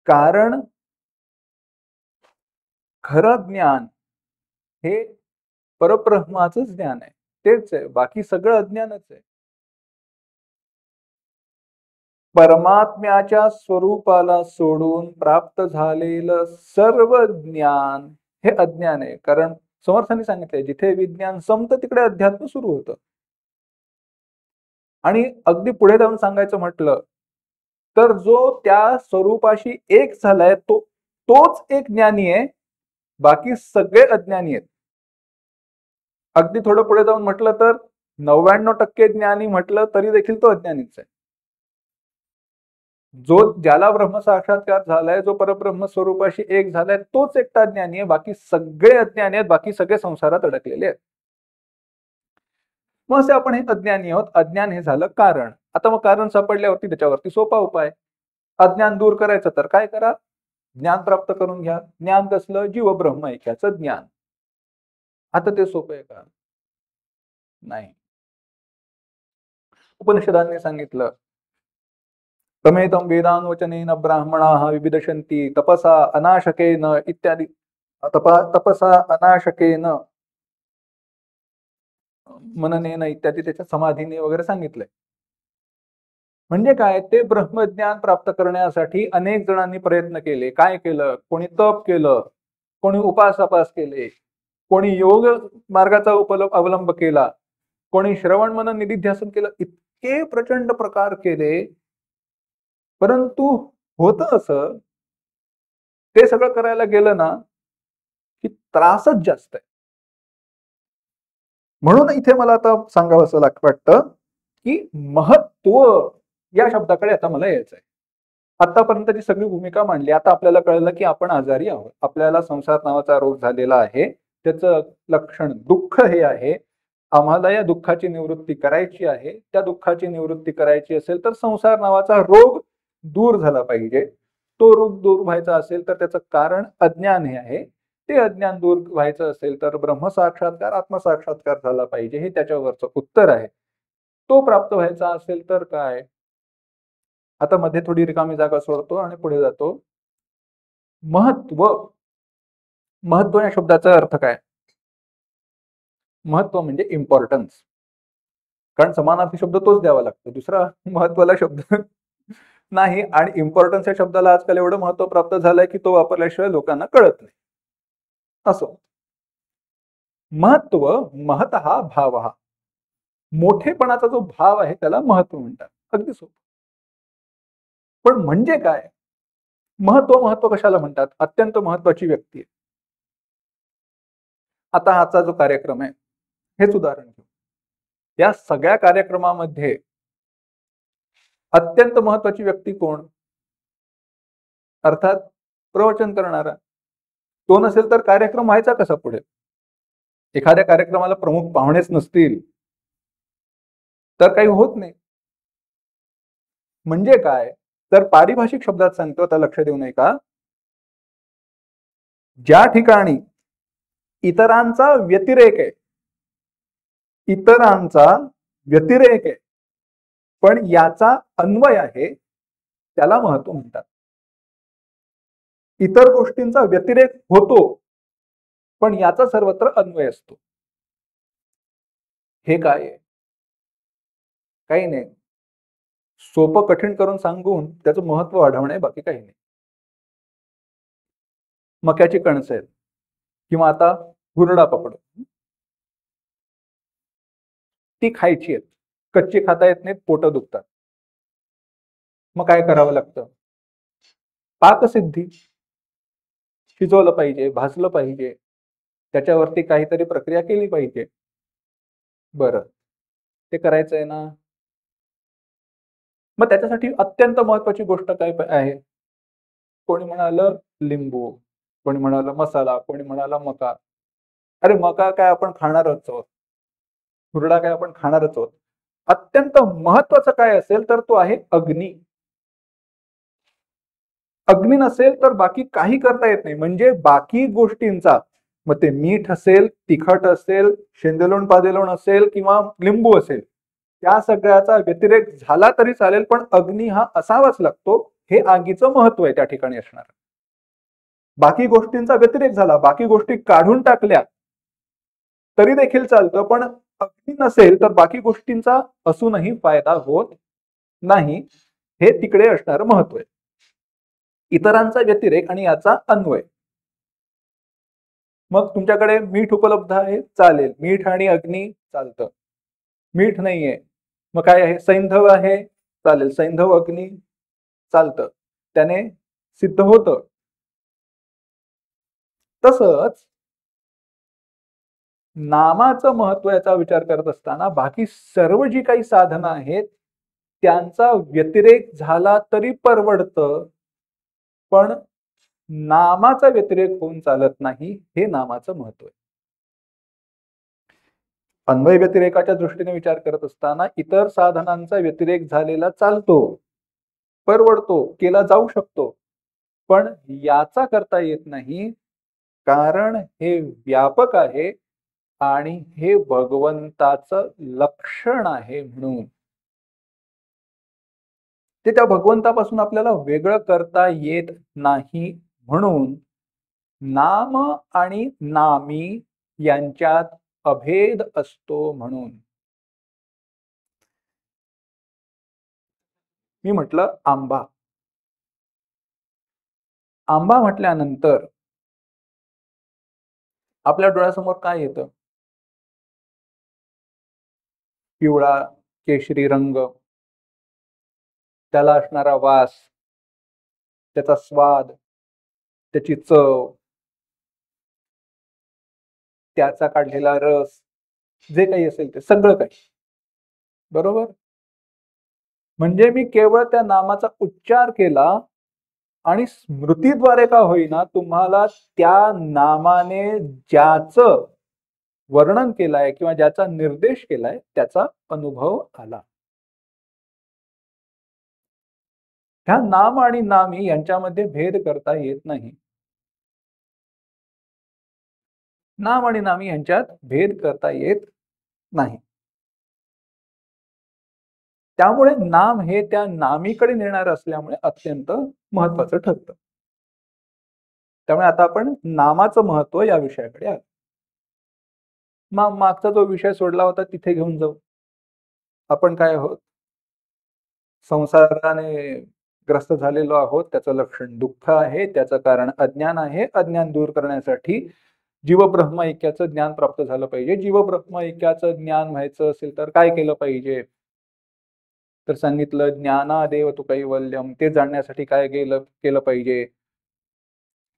कारण खरं ज्ञान हे परब्रह्माचं ज्ञान आहे, तेच आहे. बाकी सगळं अज्ञानच आहे. परमात्म्याच्या स्वरूपाला सोडून प्राप्त झालेलं सर्व ज्ञान हे अज्ञान आहे. कारण समर्थांनी सांगितलंय, जिथे विज्ञान संपतं तिकडे अध्यात्म सुरू होतं. आणि अगदी पुढे जाऊन सांगायचं म्हटलं तर जो त्या स्वरूपाशी एक झालाय तोच एक ज्ञानी आहे, बाकी सगळे अज्ञानी आहेत. अगदी थोडं पुढे जाऊन म्हटलं तर 99% ज्ञानी म्हटलं तरी देखील तो अज्ञानीच आहे. जो ज्याला ब्रह्म साक्षात्कार झालाय, जो परब्रह्म स्वरूपाशी एक झालाय, तोच एकटा ज्ञानी आहे. बाकी सगळे अज्ञानी आहेत, बाकी सगळे संसारात अडकलेले आहेत. मग असे आपण हे अज्ञानी आहोत. अज्ञान हे झालं कारण. आता मग कारण सापडल्यावरती त्याच्यावरती सोपा उपाय, अज्ञान दूर करायचं तर काय करा, ज्ञान प्राप्त करून घ्या. ज्ञान कसलं? जीव ब्रह्म ऐक्याचं ज्ञान. आता ते सोपं आहे का? नाही. उपनिषदांनी सांगितलं, तमेतं वेदानुवचनेन ब्राह्मणाः विविदशन्ति तपसा अनाशकेन इत्यादी. तपसा अनाशकेन मननेन इत्यादी त्याच्या समाधीने वगैरे सांगितलंय. म्हणजे काय, ते ब्रह्मज्ञान प्राप्त करण्यासाठी अनेक जणांनी प्रयत्न केले. काय केलं? कोणी तप केलं, कोणी उपास केले, कोणी योग मार्गाचा अवलंब केला, कोणी श्रवण मनन निधिध्यासन केलं. इतके प्रचंड प्रकार केले, परंतु होतं असं, ते सगळं करायला गेलं ना की त्रासच जास्त आहे. म्हणून इथे मला आता सांगावंसं वाटतं की महत्व या शब्दाकडे आता मला यायचंय. आतापर्यंतची सगळी भूमिका मांडली. आता आपल्याला कळलं की आपण आजारी आहोत, आपल्याला संसार नावाचा रोग झालेला आहे, त्याचं लक्षण दुःख हे आहे. आम्हाला या दुःखाची निवृत्ती करायची आहे. त्या दुःखाची निवृत्ती करायची असेल तर संसार नावाचा रोग दूर झाला पाहिजे. तो रोग दूर व्हायचा असेल तर त्याचं कारण अज्ञान हे आहे. ते अज्ञान दूर व्हायचं असेल तर ब्रह्मसाक्षात्कार, आत्मसाक्षात्कार झाला पाहिजे, हे त्याच्यावरचं उत्तर आहे. तो प्राप्त व्हायचा असेल तर काय? आता मध्ये थोडी रिकामी जागा सोडतो आणि पुढे जातो. महत्व. महत्व या शब्दाचा अर्थ काय? महत्व म्हणजे इम्पॉर्टन्स. कारण समानार्थी शब्द तोच द्यावा लागतो, दुसरा महत्वाला शब्द नाही. आणि इम्पॉर्टन्स या शब्दाला आजकाल एवढं महत्व प्राप्त झालंय की तो वापरल्याशिवाय लोकांना कळत नाही. असो, महत्व, महतः भावः, मोठेपणाचा जो भाव आहे त्याला महत्व म्हणतात. अगदी सोपं. पण म्हणजे काय? महत्व महत्व कशाला म्हणतात? अत्यंत महत्वाची व्यक्ती आहे. आता आजचा जो कार्यक्रम आहे हेच उदाहरण घेऊ. या सगळ्या कार्यक्रमामध्ये अत्यंत महत्वाची व्यक्ती कोण? अर्थात प्रवचन करणारा. तो नसेल तर कार्यक्रम व्हायचा कसा पुढे? एखाद्या कार्यक्रमाला प्रमुख पाहुणेच नसतील तर काही होत नाही. म्हणजे काय? तर पारिभाषिक शब्दात सांगतो, आता लक्ष देऊ नये का? ज्या ठिकाणी इतरांचा व्यतिरेक आहे, इतरांचा व्यतिरेक आहे, पण याचा अन्वय आहे, त्याला महत्व म्हणतात. इतर गोष्टींचा व्यतिरेक होतो पण याचा सर्वत्र अन्वय असतो. हे काय आहे? काही नाही. सोपं कठीण करून सांगून त्याचं महत्व वाढवणे, बाकी काही नाही. मक्याची कणसं आहेत किंवा आता हुरडा पकडू, ती खायची आहेत. कच्ची खाता येत नाहीत, पोटं दुखतात. मग काय करावं लागतं? पाकसिद्धी. शिजवलं पाहिजे, भाजलं पाहिजे, त्याच्यावरती काहीतरी प्रक्रिया केली पाहिजे. बरं, ते करायचं आहे ना. मग त्याच्यासाठी अत्यंत महत्वाची गोष्ट काय आहे? कोणी म्हणालं लिंबू, कोणी म्हणालं मसाला, कोणी म्हणाला मका. अरे मका काय आपण खाणारच आहोत, हुरडा काय आपण खाणारच आहोत. अत्यंत महत्वाचं काय असेल तर तो आहे अग्नी. अग्नी नसेल तर बाकी काही करता येत नाही. म्हणजे बाकी गोष्टींचा, मग ते मीठ असेल, तिखट असेल, शेंदेलोण पादेलोण असेल किंवा लिंबू असेल, त्या सगळ्याचा व्यतिरेक झाला तरी चालेल, पण अग्नी हा असावाच लागतो. हे आगीचं महत्व आहे त्या ठिकाणी असणार. बाकी गोष्टींचा व्यतिरेक झाला, बाकी गोष्टी काढून टाकल्या तरी देखील चालतं, पण अग्नी नसेल तर बाकी गोष्टींचा असूनही फायदा होत नाही. हे तिकडे असणारं महत्व आहे. इतरांचा व्यतिरेक आणि याचा अन्वय. मग तुमच्याकडे मीठ उपलब्ध आहे, चालेल. मीठ आणि अग्नी चालतं. मीठ नाहीये, मग काय आहे? सैंधव आहे, चालेल. सैंधव अग्नी चालतं, त्याने सिद्ध होतं. तसंच नामाचं महत्व याचा विचार करत असताना बाकी सर्व जी काही साधनं आहेत त्यांचा व्यतिरेक झाला तरी परवडतं, पण नामाचा व्यतिरेक होऊन चालत नाही. हे नामाचं महत्व आहे. अन्वय व्यतिरेकाच्या दृष्टीने विचार करत असताना इतर साधनांचा व्यतिरेक झालेला चालतो, परवडतो, केला जाऊ शकतो, पण याचा करता येत नाही. कारण हे व्यापक आहे आणि हे भगवंताचं लक्षण आहे. म्हणून ते त्या भगवंतापासून आपल्याला वेगळं करता येत नाही. म्हणून नाम आणि नामी यांच्यात अभेद असतो. म्हणून मी म्हटलं आंबा. आंबा म्हटल्यानंतर आपल्या डोळ्यासमोर काय येतं? पिवळा केशरी रंग, त्याला असणारा वास, त्याचा स्वाद, त्याची चव, त्याचा काढलेला रस, जे काही असेल ते सगळं काही. बरोबर? म्हणजे मी केवळ त्या नामाचा उच्चार केला आणि स्मृतीद्वारे का होईना तुम्हाला त्या नामाने ज्याचं वर्णन केलंय किंवा ज्याचा निर्देश केलाय त्याचा अनुभव आला. ह्या नाम आणि नामी यांच्यामध्ये भेद करता येत नाही. नाम आणि नामी यांच्यात भेद करता येत नाही. त्यामुळे नाम हे त्या नामीकडे नेणार असल्यामुळे अत्यंत महत्वाचं ठरतं. त्यामुळे आता आपण नामाचं महत्व या विषयाकडे आलो. मग मागचा जो विषय सोडला होता तिथे घेऊन जाऊ. आपण काय आहोत? संसाराने ग्रस्त झालेलो आहोत. त्याचं लक्षण दुःख आहे, त्याचं कारण अज्ञान आहे. अज्ञान दूर करण्यासाठी जीवब्रह्म ऐक्याचं ज्ञान प्राप्त झालं पाहिजे. जीवब्रह्म ऐक्याचं ज्ञान व्हायचं असेल तर काय केलं पाहिजे? तर सांगितलं ज्ञानादेव तु कैवल्यम. ते जाणण्यासाठी काय केलं पाहिजे?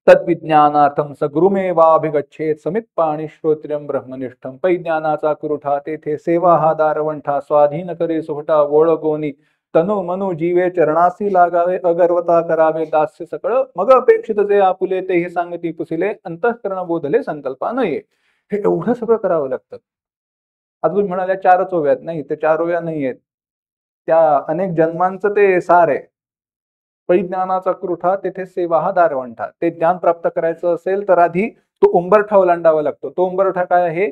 तद्विज्ञानार्थम स गुरुमेवाभिगच्छेत समित्पाणी श्रोत्रियम ब्रह्मनिष्ठम. पै ज्ञानाचा कुरुठा तेथे सेवा हा दारवंठा. स्वाधीन करे सोहटा वोळगोनी. तनु मनु जीवे चरणासी लागावे. अगर्वता करावे दास्य सकळ. मग अपेक्षित जे आपुले ते हे सांगती पुसिले. अंतःकरण बोधले संकल्पा नये. हे एवढं सगळं करावं लागतं. आता तुम्ही म्हणाल्या 4च ओव्यात. नाही, ते 4 ओव्या नाहीयेत. त्या अनेक जन्मांचं ते सार आहे. परिज्ञानाचा कुरुठा तेथे सेवा हा दारवंठा. ते ज्ञान प्राप्त करायचं असेल तर आधी तो उंबरठा ओलांडावा लागतो. तो उंबरठा काय आहे?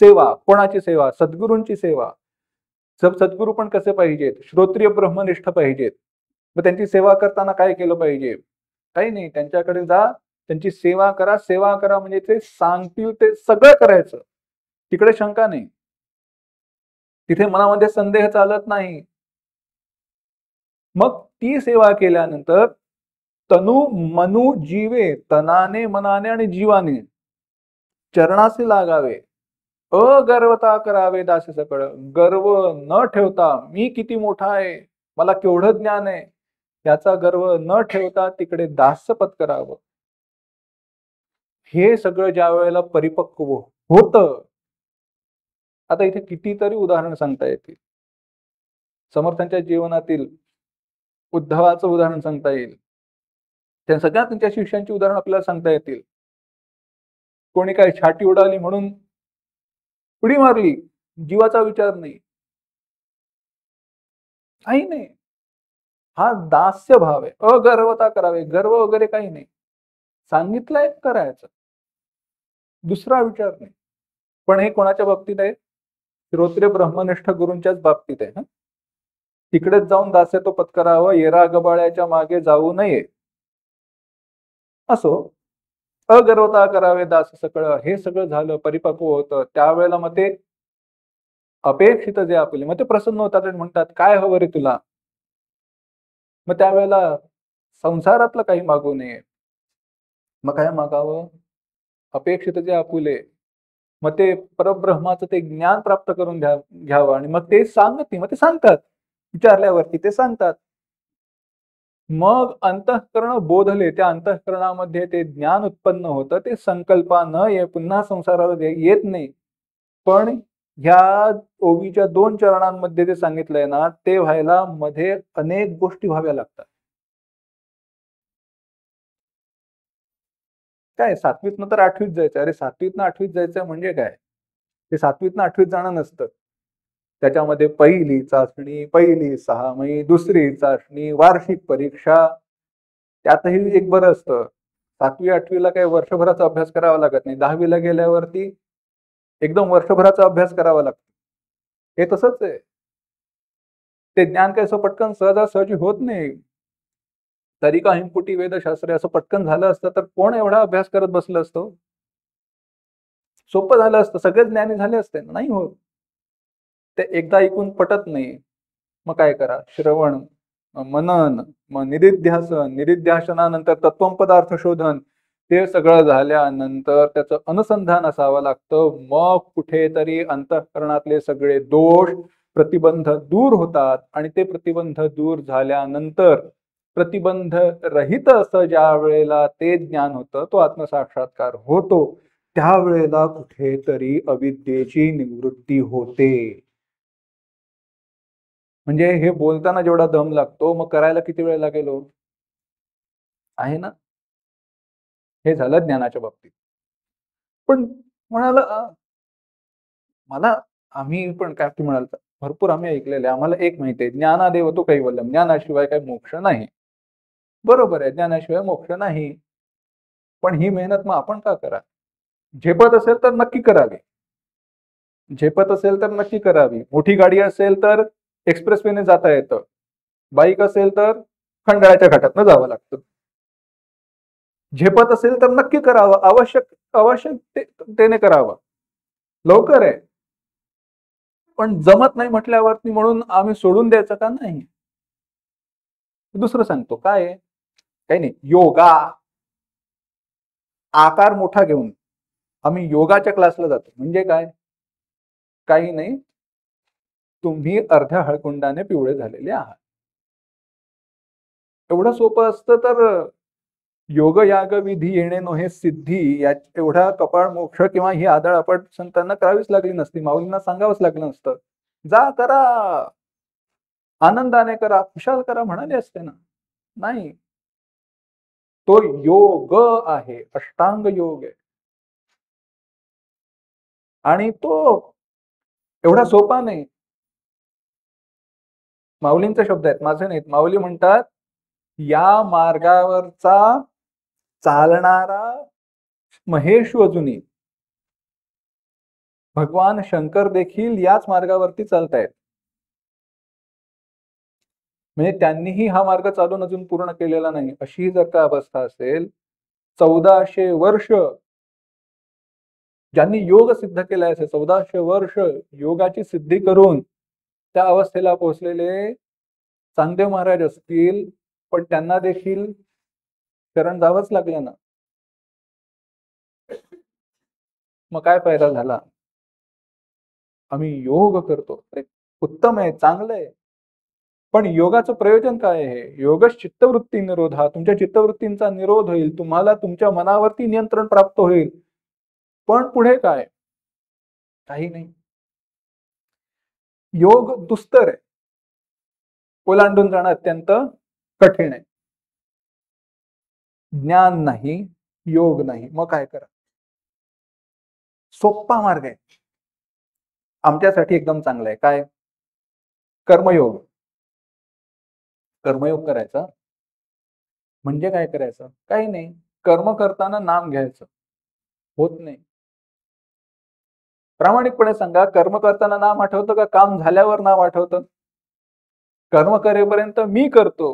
सेवा. कोणाची सेवा? सद्गुरूंची सेवा. सद्गुरू पण कसे पाहिजेत? श्रोत्रिय ब्रह्मनिष्ठ पाहिजेत. मग त्यांची सेवा करताना काय केलं पाहिजे? काही नाही, त्यांच्याकडे जा, त्यांची सेवा करा. सेवा करा म्हणजे ते सांगतील ते सगळं करायचं. तिकडे शंका नाही, तिथे मनामध्ये संदेह चालत नाही. मग ती सेवा केल्यानंतर तनु मनु जीवे, तनाने मनाने आणि जीवाने चरणाशी लागावे. अगर्वता करावे दासी सकळ. गर्व न ठेवता मी किती मोठा आहे, मला केवढं ज्ञान आहे, याचा गर्व न ठेवता तिकडे दास्य पत्करावं. हे सगळं ज्या वेळेला परिपक्व होतं. आता इथे कितीतरी उदाहरण सांगता येतील. समर्थांच्या जीवनातील उद्धवाचं उदाहरण सांगता येईल. त्या सगळ्या त्यांच्या शिष्यांची उदाहरण आपल्याला सांगता येतील. कोणी काय छाती उडाली म्हणून उडी मारली, जीवाचा विचार नाही, काही नाही. हा दास्य भाव आहे. अगर्वता करावे, गर्व वगैरे काही नाही. सांगितलंय करायचं, दुसरा विचार नाही. पण हे कोणाच्या बाबतीत आहे? श्रोत्रिय ब्रह्मनिष्ठ गुरूंच्याच बाबतीत आहे. तिकडेच जाऊन दास्य तो पत्करावं, येरा गबाळ्याच्या मागे जाऊ नये. असो, अगर्वता करावे दास सकळ. हे सगळं झालं, परिपक्व होतं. त्यावेळेला मग ते अपेक्षित जे आपले, मग ते प्रसन्न होतात आणि म्हणतात काय हवं रे तुला? मग त्यावेळेला संसारातलं काही मागू नये. मग काय मागावं? अपेक्षित जे आपुले, मग ते परब्रह्माचं ते ज्ञान प्राप्त करून घ्यावं. आणि मग ते मग ते सांगतात, विचारल्यावरती ते सांगतात. मग अंतःकरण बोधले, त्या अंतःकरणामध्ये ते ज्ञान उत्पन्न होतं. ते संकल्पा न ये, पुन्हा संसारावर येत नाही. पण ह्या ओवीच्या 2 चरणांमध्ये जे सांगितलंय ना, ते व्हायला मध्ये अनेक गोष्टी व्हाव्या लागतात. काय 7वीतनं तर 8वीत जायचं. अरे 7वीतनं 8वीत जायचं म्हणजे काय? ते 7वीतनं 8वीत जाणं नसतं. त्याच्यामध्ये पहिली चाचणी, पहिली 6 दुसरी चाचणी, वार्षिक परीक्षा. त्यातही एक बरं असतं, 7वी 8वीला काही वर्षभराचा अभ्यास करावा लागत नाही. 10वीला गेल्यावरती एकदम वर्षभराचा अभ्यास करावा लागतो. हे तसंच आहे. ते ज्ञान काय असं पटकन सहजासहजी होत नाही. तरिका हिमपुटी वेदशास्त्रे असं पटकन झालं असतं तर कोण एवढा अभ्यास करत बसलं असतं? सोपं झालं असतं, सगळे ज्ञानी झाले असते. नाही होत. ते एकदा ऐकून पटत नाही. मग काय करा? श्रवण, मनन, मग निदिध्यासन, निदिध्यासनानंतर तत्वम पदार्थ शोधन. ते सगळं झाल्यानंतर त्याचं अनुसंधान असावं लागतं. मग कुठेतरी अंतःकरणातले सगळे दोष, प्रतिबंध दूर होतात. आणि ते प्रतिबंध दूर झाल्यानंतर प्रतिबंध रहित असं ज्या वेळेला ते ज्ञान होतं, तो आत्मसाक्षात्कार होतो, त्यावेळेला कुठेतरी अविद्येची निवृत्ती होते. म्हणजे हे बोलताना जेवढा दम लागतो, मग करायला किती वेळ लागेल हो? आहे ना? हे झालं ज्ञानाच्या बाबतीत. पण म्हणाला मला, आम्ही पण काय तुम्ही म्हणाल, भरपूर आम्ही ऐकलेले, आम्हाला एक माहिती आहे, ज्ञानादेव तो कैवल्यम. ज्ञानाशिवाय काही मोक्ष नाही. बरोबर आहे, ज्ञानाशिवाय मोक्ष नाही. पण ही मेहनत मग आपण का करा? झेपत असेल तर नक्की करावी. झेपत असेल तर नक्की करावी. मोठी गाडी असेल तर एक्सप्रेसवेने जाता येतं, बाईक असेल तर खंडाळ्याच्या घाटातनं जावं लागतं. झेपत असेल तर नक्की करावं, आवश्यकतेने करावं, लवकर आहे. पण जमत नाही म्हटल्यावरती म्हणून आम्ही सोडून द्यायचं का? नाही. दुसरं सांगतो, काय आहे? काही नाही, योगा आकार मोठा घेऊन आम्ही योगाच्या क्लासला जातो. म्हणजे काय? काही नाही, तुम्ही अर्ध्या हळकुंडाने पिवळे झालेले आहात. एवढं सोपं असतं तर योग याग विधी येणे नोहे सिद्धी या एवढा कपाळ मोक्ष किंवा ही आदळ आपण संतांना करावीच लागली नसती, माऊलींना सांगावंच लागलं नसतं. जा करा, आनंदाने करा, खुशाल करा म्हणाले असते ना. नाही, तो योग आहे, अष्टांग योग आहे. आणि तो एवढा सोपा नाही. माऊलींचे शब्द आहेत, माझे नाहीत. माऊली म्हणतात, या मार्गावरचा चालणारा महेश अजूनी भगवान शंकर देखील याच मार्गावरती चालतायत. म्हणजे त्यांनीही हा मार्ग चालून अजून पूर्ण केलेला नाही. अशी जर का अवस्था असेल, 1400 वर्ष ज्यांनी योग सिद्ध केलाय, 1400 वर्ष योगाची सिद्धी करून त्या अवस्थेला पोहोचलेले चांगदेव महाराज असतील, पण त्यांना देखील शरण जावंच लागलं ना. मग काय फायदा झाला? आम्ही योग करतो, उत्तम आहे, चांगलं आहे. पण योगाचं प्रयोजन काय आहे? योगच चित्तवृत्ती निरोध, हा तुमच्या चित्तवृत्तींचा निरोध होईल, तुम्हाला तुमच्या मनावरती नियंत्रण प्राप्त होईल. पण पुढे काय? काही नाही. योग दुस्तर आहे, ओलांडून जाणं अत्यंत कठीण आहे. ज्ञान नाही, योग नाही, मग काय करा? सोपा मार्ग आहे, आमच्यासाठी एकदम चांगला आहे. काय? कर्मयोग. कर्मयोग करायचा म्हणजे काय करायचं? काही नाही, कर्म करताना नाम घ्यायचं. होत नाही. प्रामाणिकपणे सांगा, कर्म करताना नाम आठवतं का काम झाल्यावर नाम आठवतं? कर्म करेपर्यंत मी करतो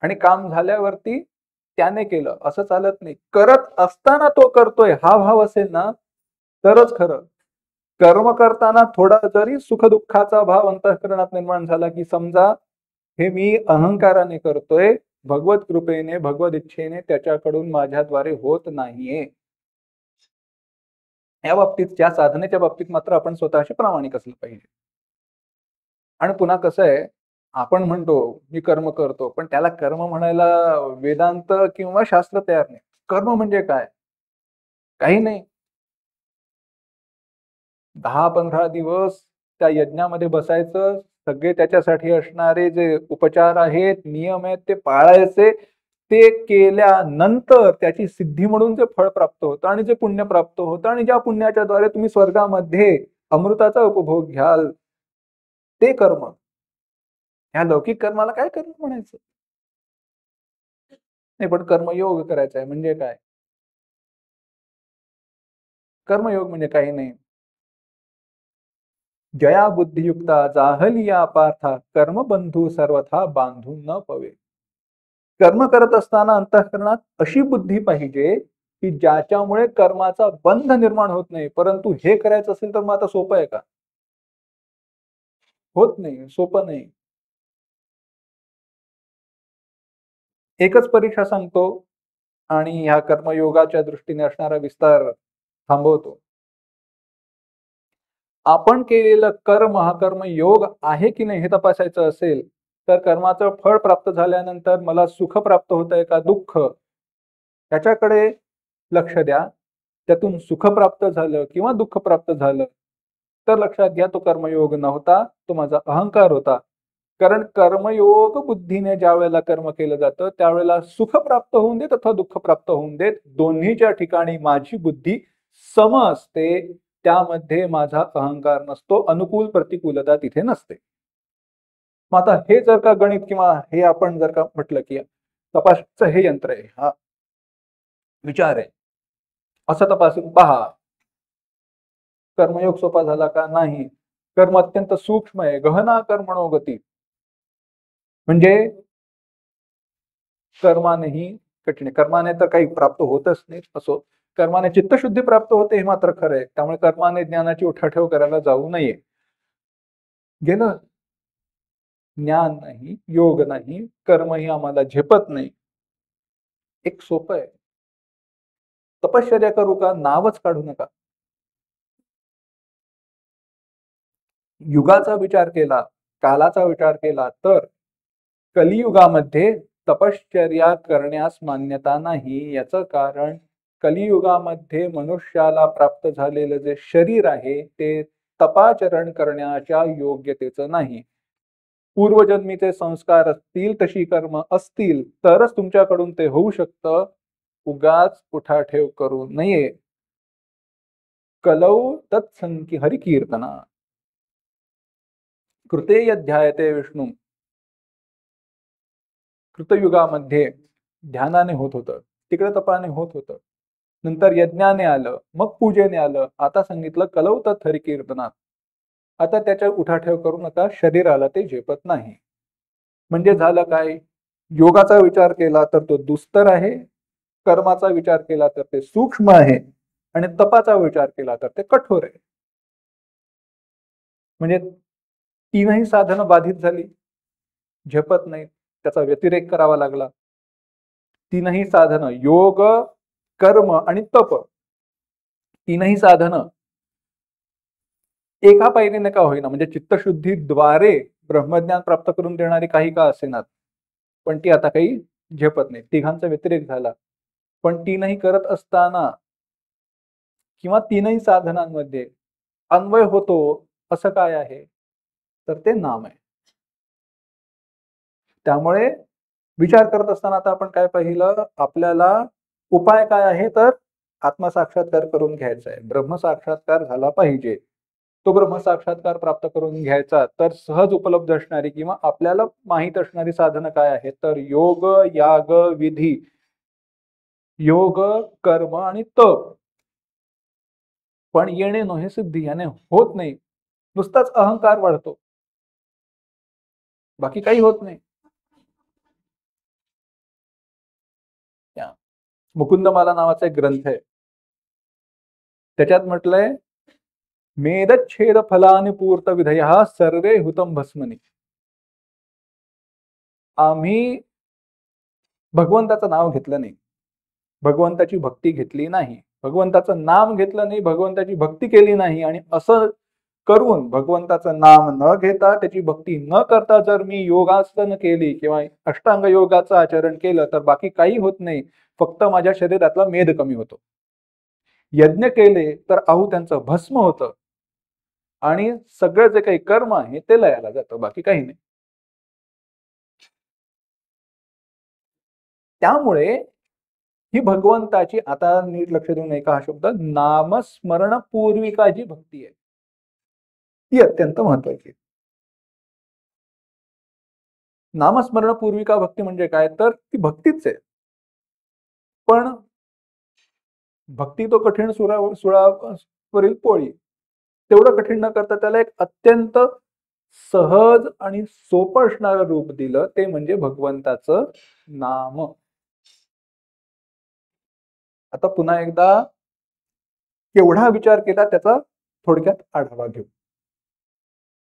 आणि काम झाल्यावरती त्याने केलं असं चालत नाही. करत असताना तो करतोय हा भाव असेल ना तरच खरं. कर्म करताना थोडा जरी सुखदुःखाचा भाव अंतःकरणात निर्माण झाला की समजा हे मी अहंकाराने करतोय, भगवत कृपेने भगवत इच्छेने त्याच्याकडून माझ्याद्वारे होत नाहीये. या बाबतीत, त्या साधनेच्या बाबतीत मात्र आपण स्वतःशी प्रामाणिक असलं पाहिजे. आणि पुन्हा कसं आहे, आपण म्हणतो मी कर्म करतो, पण त्याला कर्म म्हणायला वेदांत किंवा शास्त्र तयार नाही. कर्म म्हणजे काय? काही नाही. 10-15 दिवस त्या यज्ञामध्ये बसायचं, सगळे त्याच्यासाठी असणारे जे उपचार आहेत, नियम आहेत ते पाळायचे. ते केल्यानंतर त्याची सिद्धी म्हणून जे फळ प्राप्त होतं आणि जे पुण्य प्राप्त होतं आणि ज्या पुण्याच्या द्वारे तुम्ही स्वर्गामध्ये अमृताचा उपभोग घ्याल, ते कर्म. ह्या लौकिक कर्माला काय कर्म म्हणायचं? नाही, पण कर्मयोग करायचा आहे म्हणजे काय? कर्मयोग म्हणजे काही नाही. जया बुद्धियुक्ता जाहलिया पार्था कर्मबंधू सर्वथा बांधून न पवे. कर्म करत असताना अंतःकरणात अशी बुद्धी पाहिजे की ज्याच्यामुळे कर्माचा बंध निर्माण होत नाही. परंतु हे करायचं असेल तर मग आता सोपं आहे का? होत नाही, सोपं नाही. एकच परीक्षा सांगतो आणि ह्या कर्मयोगाच्या दृष्टीने असणारा विस्तार थांबवतो. आपण केलेलं कर्म हा कर्मयोग आहे की नाही हे तपासायचं असेल तर कर्माचं फळ प्राप्त झाल्यानंतर मला सुख प्राप्त होतंय का दुःख, त्याच्याकडे लक्ष द्या. त्यातून सुख प्राप्त झालं किंवा दुःख प्राप्त झालं तर लक्षात घ्या तो कर्मयोग नव्हता, तो माझा अहंकार होता. कारण कर्मयोग बुद्धीने ज्या वेळेला कर्म केलं जातं त्यावेळेला सुख प्राप्त होऊन देत अथवा दुःख प्राप्त होऊन देत, दोन्हीच्या ठिकाणी माझी बुद्धी सम असते. त्यामध्ये माझा अहंकार नसतो, अनुकूल प्रतिकूलता तिथे नसते. मग आता हे जर का गणित किंवा हे आपण जर का म्हटलं की तपासाचं हे यंत्र आहे, हा विचार आहे, असं तपासून पहा कर्मयोग सोपा झाला का नाही. कर्म अत्यंत सूक्ष्म आहे. गहना कर्मणो गती, म्हणजे कर्मानेही कठीण आहे. कर्माने तर काही प्राप्त होतच नाही. असो, कर्माने चित्तशुद्धी प्राप्त होते हे मात्र खरं आहे. त्यामुळे कर्माने ज्ञानाची उठाठेव करायला जाऊ नये. गेलं, ज्ञान नाही, योग नाही, कर्मही आम्हाला झेपत नाही. एक सोपं आहे, तपश्चर्या करू का, नावच काढू नका. युगाचा विचार केला, कालाचा विचार केला तर कलियुगामध्ये तपश्चर्या करण्यास मान्यता नाही. याचं कारण कलियुगामध्ये मनुष्याला प्राप्त झालेलं जे शरीर आहे ते तपाचरण करण्याच्या योग्यतेचं नाही. पूर्वजन्मीचे संस्कार असतील, तशी कर्म असतील तरच तुमच्याकडून ते होऊ शकतं. उगाच उठाठेव करू नये. कलौ तत्संकी हरिकीर्तना कृते यध्यायते विष्णू. कृतयुगामध्ये ध्यानाने होत होतं, तिकडे तपाने होत होतं, नंतर यज्ञाने आलं, मग पूजेने आलं. आता सांगितलं कलौ तत् हरिकीर्तनात. आता त्याच्या उठाठेव करू नका, शरीराला ते झेपत नाही. म्हणजे झालं काय, योगाचा विचार केला तर तो दुस्तर आहे, कर्माचा विचार केला तर ते सूक्ष्म आहे, आणि तपाचा विचार केला तर ते कठोर आहे. म्हणजे तीनही साधनं बाधित झाली, झेपत नाही, त्याचा व्यतिरेक करावा लागला. तीनही साधनं, योग, कर्म आणि तप, तीनही साधनं एका पायरीने का होईना, म्हणजे चित्तशुद्धीद्वारे ब्रह्मज्ञान प्राप्त करून देणारी काही का असेनात, पण ती आता काही झेपत नाही. तिघांचा व्यतिरेक झाला. पण तीनही करत असताना किंवा तीनही साधनांमध्ये अन्वय होतो असं काय आहे, तर ते नाम आहे. त्यामुळे विचार करत असताना आता आपण काय पाहिलं, आपल्याला उपाय काय आहे, तर आत्मसाक्षात्कार करून घ्यायचा आहे. ब्रह्मसाक्षात्कार झाला पाहिजे. तो ब्रह्मसाक्षात्कार प्राप्त करून घ्यायचा तर सहज उपलब्ध असणारी किंवा आपल्याला माहित असणारी साधनं काय आहेत, तर योग, याग, विधी, योग, कर्म आणि तप. पण येणे नोहे सिद्धी, याने होत नाही. नुसताच अहंकार वाढतो, बाकी काही होत नाही. मुकुंदमाला नावाचा एक ग्रंथ आहे, त्याच्यात म्हटलंय मेदच्छेद फलानि पूर्त विधया सर्वे हुतम भस्मनी. आम्ही भगवंताचं नाव घेतलं नाही, भगवंताची भक्ती घेतली नाही, भगवंताचं नाम घेतलं नाही, भगवंताची भक्ती केली नाही, आणि असं करून भगवंताचं नाम न घेता, त्याची भक्ती न करता जर मी योगासन केली किंवा अष्टांग योगाचं आचरण केलं तर बाकी काही होत नाही, फक्त माझ्या शरीरातला मेद कमी होतो. यज्ञ केले तर त्यांचं भस्म होतं, आणि सगळं जे काही कर्म आहे ते लयाला जातं, बाकी काही नाही. त्यामुळे ही भगवंताची, आता नीट लक्ष देऊन ऐका हा शब्द, नामस्मरण पूर्विका जी भक्ती आहे ती अत्यंत महत्वाची आहे. नामस्मरण पूर्विका भक्ती म्हणजे काय, तर ती भक्तीच आहे, पण भक्ती तो कठीण सुळावरील पोळी, तेवढं कठीण न करता त्याला एक अत्यंत सहज आणि सोपं असणारं रूप दिलं, ते म्हणजे भगवंताचं नाम. आता पुन्हा एकदा केवढा विचार केला त्याचा थोडक्यात आढावा घेऊ.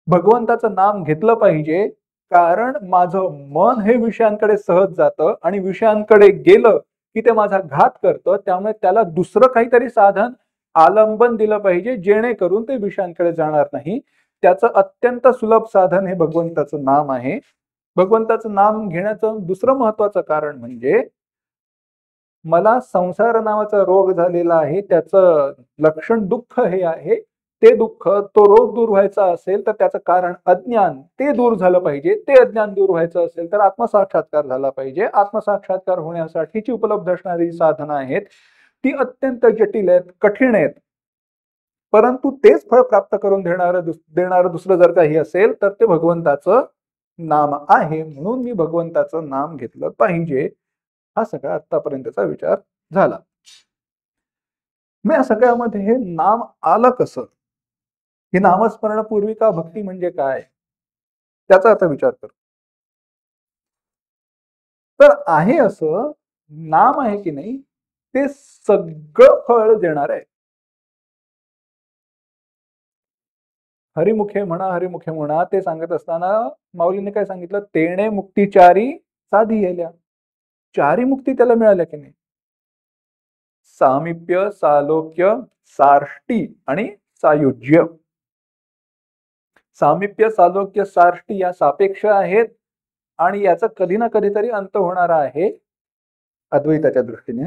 भगवंताचं नाम घेतलं पाहिजे, कारण माझं मन हे विषयांकडे सहज जातं, आणि विषयांकडे गेलं की ते माझा घात करतं. त्यामुळे त्याला दुसरं काहीतरी साधन, आलंबन दिलं पाहिजे, जेणेकरून ते विषयांकडे जाणार नाही. त्याचं अत्यंत सुलभ साधन हे भगवंताचं नाम आहे. भगवंताचं नाम घेण्याचं दुसरं महत्वाचं कारण म्हणजे, मला संसार नावाचा रोग झालेला आहे, त्याचं लक्षण दुःख हे आहे. ते दुःख, तो रोग दूर व्हायचा असेल तर त्याचं कारण अज्ञान, ते दूर झालं पाहिजे. ते अज्ञान दूर व्हायचं असेल तर आत्मसाक्षात्कार झाला पाहिजे. आत्मसाक्षात्कार होण्यासाठीची उपलब्ध असणारी साधनं आहेत ती अत्यंत जटिल आहेत, कठीण आहेत. परंतु तेच फळ प्राप्त करून देणारं दुसरं जर काही असेल तर ते भगवंताचं नाम आहे. म्हणून मी भगवंताचं नाम घेतलं पाहिजे. हा सगळा आतापर्यंतचा विचार झाला. मग या सगळ्यामध्ये हे नाम आलं कसं, ही नामस्मरण पूर्विका भक्ती म्हणजे काय, त्याचा आता विचार कर. तर आहे असं नाम आहे की नाही, ते सगळं फळ देणार आहे. हरिमुखे म्हणा, हरिमुखे म्हणा, ते सांगत असताना माऊलीने काय सांगितलं, तेणे मुक्तीचारी साधी गेल्या. चारी मुक्ती त्याला मिळाल्या की नाही, सामिप्य, सालोक्य, सार्ष्टी आणि सायुज्य. सामिप्य, सालोक्य, सार्ष्टी या सापेक्ष आहेत आणि याचा कधी ना कधीतरी अंत होणारा आहे अद्वैताच्या दृष्टीने.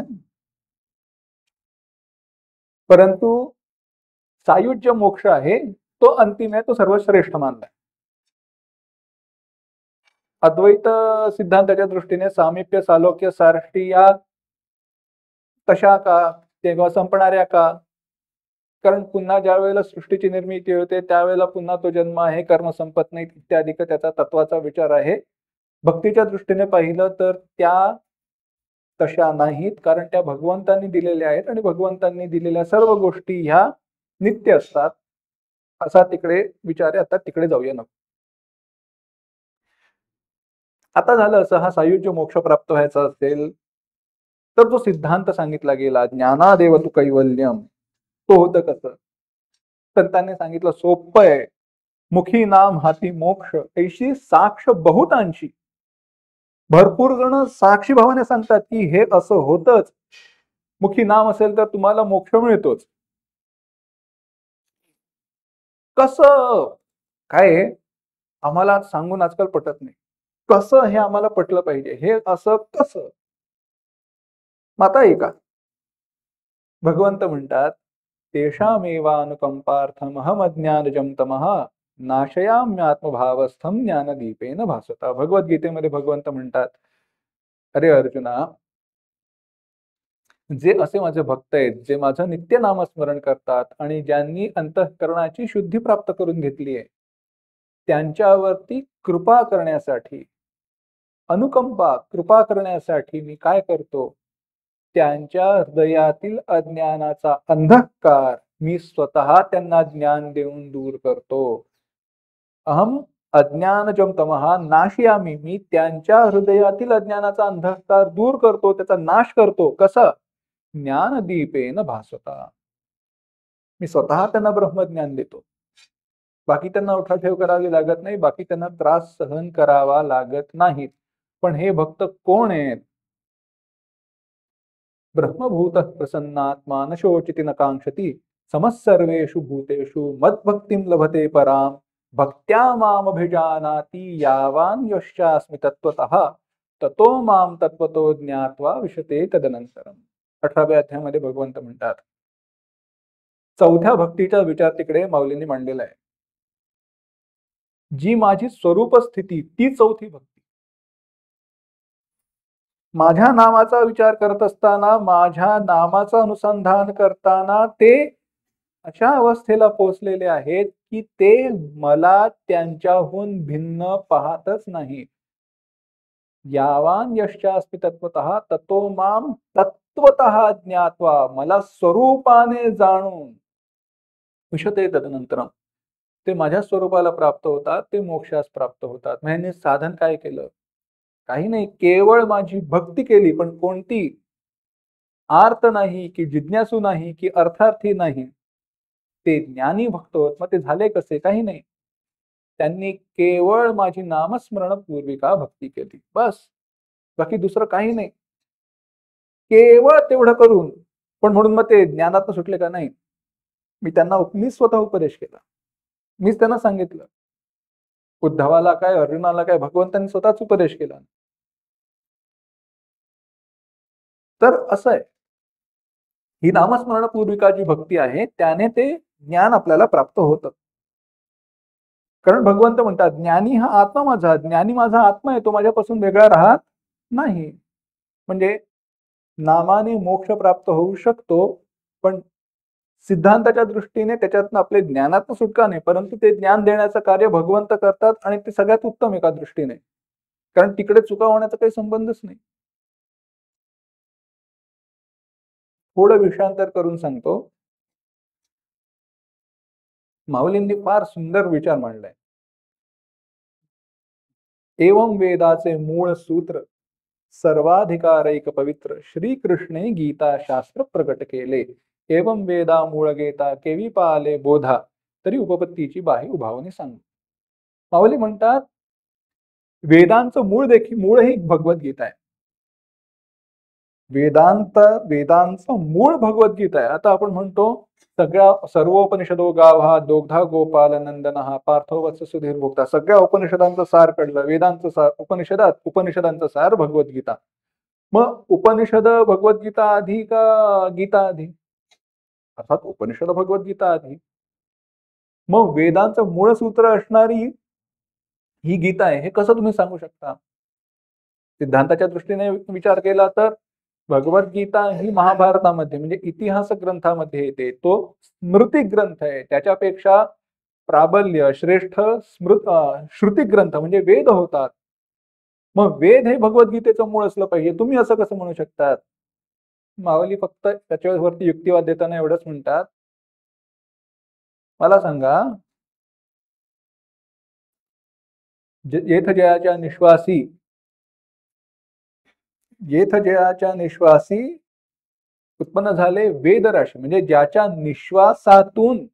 परंतु सायुज्य मोक्ष आहे तो अंतिम आहे, तो सर्वश्रेष्ठ मानलाय. अद्वैत सिद्धांताच्या दृष्टीने सामिप्य, सालोक्य, सार्ष्टी या तशा का, तेव्हा संपणाऱ्या का, कारण पुन्हा ज्या वेळेला सृष्टीची निर्मिती होते त्यावेळेला पुन्हा तो जन्म आहे, कर्म संपत नाही इत्यादी त्याचा तत्वाचा विचार आहे. भक्तीच्या दृष्टीने पाहिलं तर त्या तशा नाहीत, कारण त्या भगवंतांनी दिलेल्या आहेत आणि भगवंतांनी दिलेल्या सर्व गोष्टी ह्या नित्य असतात. असा तिकडे विचार आहे. आता तिकडे जाऊया नको. आता झालं असं, हा सायुज्य मोक्ष प्राप्त व्हायचा असेल तर जो सिद्धांत सांगितला गेला ज्ञानादेव तू कैवल्यम, तो होतं कसं, संतांनी सांगितलं सोपं आहे. मुखी नाम हाती मोक्ष, ऐशी साक्ष बहुतांशी. भरपूर जण साक्षी भावाने सांगतात की हे असं होतच, मुखी नाम असेल तर तुम्हाला मोक्ष मिळतोच. कसं काय, आम्हाला सांगून आजकाल पटत नाही. कसं हे आम्हाला पटलं पाहिजे, हे असं कसं. माता का भगवंत म्हणतात, तेषामेवानुकंपार्थम अहमज्ञानजं तमः नाशयाम्यात्मभावस्थम ज्ञानदीपेन भासता. भगवद्गीतेमध्ये भगवंत म्हणतात, अरे अर्जुना, जे असे माझे भक्त आहेत, जे माझं नित्य नामस्मरण करतात आणि ज्यांनी अंतःकरणाची शुद्धी प्राप्त करून घेतली आहे, त्यांच्यावरती कृपा करण्यासाठी, अनुकंपा कृपा करण्यासाठी मी काय करतो, त्यांच्या हृदयातील अज्ञानाचा अंधकार मी स्वतः त्यांना ज्ञान देऊन दूर करतो. अहम अज्ञानजं तमः नाशयामी, मी त्यांच्या हृदयातील अज्ञानाचा अंधकार दूर करतो, त्याचा नाश करतो. कसं, ज्ञानदीपेन भासता, मी स्वतः त्यांना ब्रह्मज्ञान देतो. बाकी त्यांना उठाठेव करावी लागत नाही, बाकी त्यांना त्रास सहन करावा लागत नाही. पण हे भक्त कोण आहेत, ब्रह्मभूत प्रसन्नात्मा न शोचिति न कांक्षति समस्सर्वेषु भूतेषु मद्भक्तिं लभते पराम भक्त्या मामभिजानाति यावान यश्चास्मि तत्त्वतः ततो माम तत्वतो ज्ञात्वा विशते तदनंतरम. 18व्या अध्यायामध्ये भगवंत म्हणतात, चौथ्या भक्तीचा विचार तिकडे माऊलींनी मांडलेला आहे. जी माझी स्वरूप स्थिती, ती चौथी भक्ती. माझ्या नामाचा विचार करत असताना, माझ्या नामाचं अनुसंधान करताना ते अशा अवस्थेला पोहोचलेले आहेत की ते मला त्यांच्याहून भिन्न पाहतच नाही. यावान यश्चास्मि तत्वतः ततो माम तत्वतः ज्ञात्वा, मला स्वरूपाने जाणून विशते तदनंतरम, ते माझ्या स्वरूपाला प्राप्त होतात, ते मोक्षास प्राप्त होतात. म्हणजे साधन काय केलं, काही नाही, केवळ माझी भक्ती केली. पण कोणती, आर्त नाही की जिज्ञासू नाही की अर्थार्थी नाही, ते ज्ञानी भक्त होत. मग ते झाले कसे, काही नाही, त्यांनी केवळ माझी नामस्मरण पूर्विका भक्ती केली, बस. बाकी दुसरं काही नाही, केवळ तेवढं करून. पण म्हणून मग ते ज्ञानात सुटले का, नाही. मी स्वतः उपदेश केला, मीच त्यांना सांगितलं. उद्धवाला काय, अर्जुनाला काय, भगवंतांनी स्वतःच उपदेश केला. तर असं आहे, ही नामस्मरण पूर्विका जी भक्ती आहे त्याने ते ज्ञान आपल्याला प्राप्त होतं. कारण भगवंत म्हणतात, ज्ञानी हा आत्मा माझा, ज्ञानी माझा आत्मा आहे, तो माझ्यापासून वेगळा राहत नाही. म्हणजे नामाने मोक्ष प्राप्त होऊ शकतो, पण सिद्धांताच्या दृष्टीने त्याच्यातनं आपले ज्ञानात सुटका नाही, परंतु ते ज्ञान देण्याचं कार्य भगवंत करतात आणि ते सगळ्यात उत्तम एका दृष्टीने, कारण तिकडे चुका होण्याचा काही संबंधच नाही. थोडं विषयांतर करून सांगतो. माऊलींनी फार सुंदर विचार मांडलाय. एवं वेदाचे मूळ सूत्र सर्वाधिकारैक पवित्र श्रीकृष्णे गीता शास्त्र प्रकट केले. एवं वेदा मूळ गेता केवी पाले बोधा तरी उपपत्तीची बाही उभावणी सांग. माऊली म्हणतात वेदांचं मूळ ही भगवद्गीता आहे. वेदांचं मूळ भगवद्गीता आहे. आता आपण म्हणतो सर्वोपनिषदो गावहा दोग्धा गोपाल नंदनहा पार्थो वत्स सुधीर भोक्ता. सगळ्या उपनिषदांचं सार कळलं. वेदांचं सार उपनिषदांचं सार भगवद्गीता. मग उपनिषद भगवद्गीता आधी का गीता आधी? अर्थात उपनिषद भगवद्गीता आधी. मग वेदांचं मूळ सूत्र असणारी ही गीता आहे हे कसं तुम्ही सांगू शकता? सिद्धांताच्या दृष्टीने विचार केला तर भगवद्गीता ही महाभारतामध्ये म्हणजे इतिहास ग्रंथामध्ये येते. तो स्मृती ग्रंथ आहे. त्याच्यापेक्षा प्राबल्य श्रेष्ठ श्रुती ग्रंथ म्हणजे वेद होतात. मग वेद हे भगवद्गीतेचं मूळ असलं पाहिजे. तुम्ही असं कसं म्हणू शकतात? माऊली फक्त त्याच्यावरती युक्तिवाद देताना एवढंच म्हणतात, मला सांगा येथ जयाच्या निश्वासी उत्पन्न झाले वेदराशी म्हणजे ज्याच्या निश्वासातून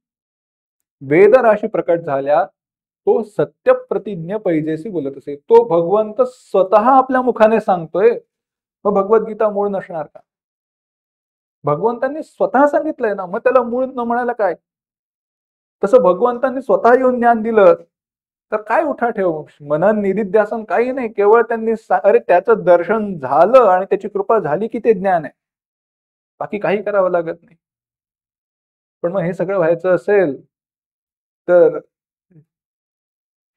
वेदराशी प्रकट झाल्या तो सत्य प्रतिज्ञ पैजेसी बोलत असे. तो भगवंत स्वतः आपल्या मुखाने सांगतोय. मग भगवद्गीता मूळ नसणार का? भगवंतांनी स्वतः सांगितलंय ना, मग त्याला मूळ न म्हणायला काय? तसं भगवंतांनी स्वतः येऊन ज्ञान दिलं तर काय उठा ठेव मनन निधिध्यासन काही नाही. केवळ त्यांनी अरे त्याचं दर्शन झालं आणि त्याची कृपा झाली की ते ज्ञान आहे. बाकी काही करावं लागत नाही. पण मग हे सगळं व्हायचं असेल तर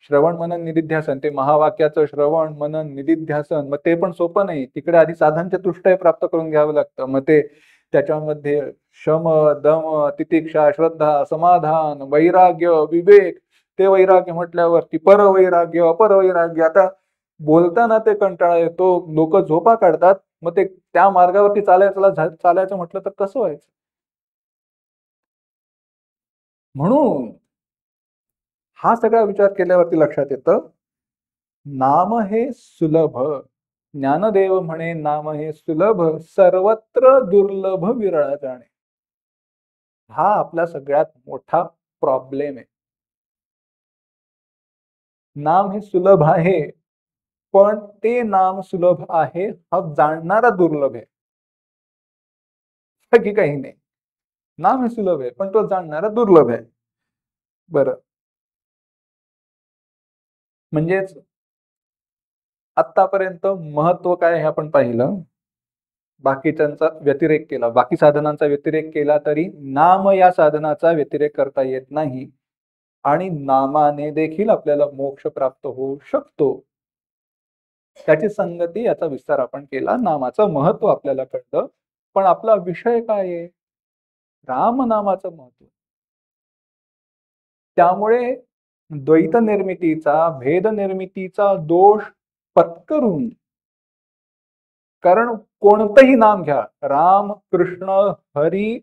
श्रवण मनन निधिध्यासन ते महावाक्याचं श्रवण मनन निधिध्यासन मग ते पण सोपं नाही. तिकडे आधी साधनच्या तुष्टय प्राप्त करून घ्यावं लागतं. मग ते त्याच्यामध्ये शम दम तितिक्षा श्रद्धा समाधान वैराग्य विवेक ते वैराग्य म्हटल्यावरती परवैराग्य अपरवैराग्य. आता बोलताना ते कंटाळा येतो. लोक झोपा काढतात. मग ते त्या मार्गावरती चालायचं म्हटलं तर कसं व्हायचं? म्हणून हा सगळा विचार केल्यावरती लक्षात येतं नाम हे सुलभ. ज्ञानदेव म्हणे नाम हे सुलभ सर्वत्र दुर्लभ विरळ जाणे. हा आपला सगळ्यात मोठा प्रॉब्लेम आहे. नाम हे सुलभ आहे पण ते नाम सुलभ आहे हा जाणणारा दुर्लभ आहे. बाकी काही नाही. नाम हे सुलभ आहे पण तो जाणणारा दुर्लभ आहे. बरं, म्हणजेच आतापर्यंत महत्व काय हे आपण पाहिलं. बाकीच्यांचा व्यतिरेक केला, बाकी साधनांचा व्यतिरेक केला तरी नाम या साधनाचा व्यतिरेक करता येत नाही आणि नामाने देखील आपल्याला मोक्ष प्राप्त होऊ शकतो. त्याची संगती याचा विस्तार आपण केला. नामाचं महत्व आपल्याला कळलं. पण आपला विषय काय आहे? राम नामाचं महत्व. त्यामुळे द्वैत निर्मितीचा भेद निर्मितीचा दोष पत्करून, कारण कोणतंही नाम घ्या, राम कृष्ण हरी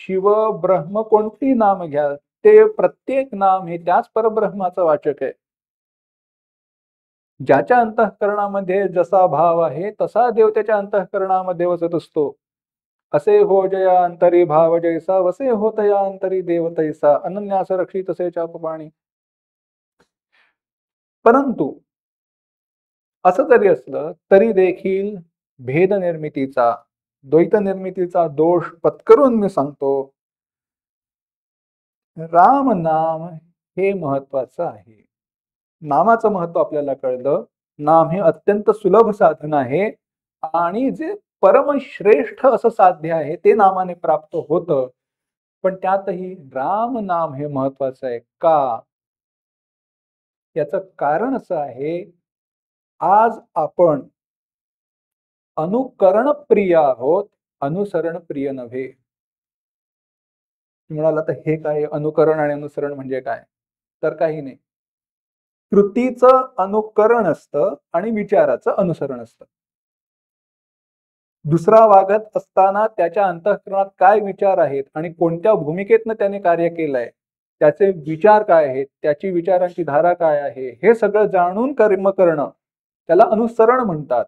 शिव ब्रह्म कोणतेही नाम घ्या, ते प्रत्येक नाम हे त्याच परब्रह्माचं वाचक आहे. ज्याच्या अंतःकरणामध्ये जसा भाव आहे तसा देव त्याच्या अंतःकरणामध्ये वसत असतो. असे हो जया अंतरी भाव जैसा वसे होत या अंतरी देव तैसा अनन्यास रक्षित असे चापपाणी. परंतु असं जरी असलं तरी देखील भेद निर्मितीचा द्वैत निर्मितीचा दोष पत्करून मी सांगतो राम नाम हे महत्वाचं आहे. नामाचं महत्व आपल्याला कळलं. नाम हे अत्यंत सुलभ साधन आहे आणि जे परमश्रेष्ठ असं साध्य आहे ते नामाने प्राप्त होतं. पण त्यातही राम नाम हे महत्वाचं आहे का? याचं कारण असं आहे, आज आपण अनुकरण प्रिय आहोत, अनुसरण प्रिय नव्हे. म्हणाला तर हे काय अनुकरण आणि अनुसरण म्हणजे काय? तर काही नाही. कृतीचं अनुकरण असतं आणि विचाराचं अनुसरण असतं. दुसरा वागत असताना त्याच्या अंतःकरणात काय विचार आहेत आणि कोणत्या भूमिकेतनं त्याने कार्य केलंय त्याचे विचार काय आहेत, त्याची विचारांची धारा काय आहे, हे सगळं जाणून कर्म करणं त्याला अनुसरण म्हणतात.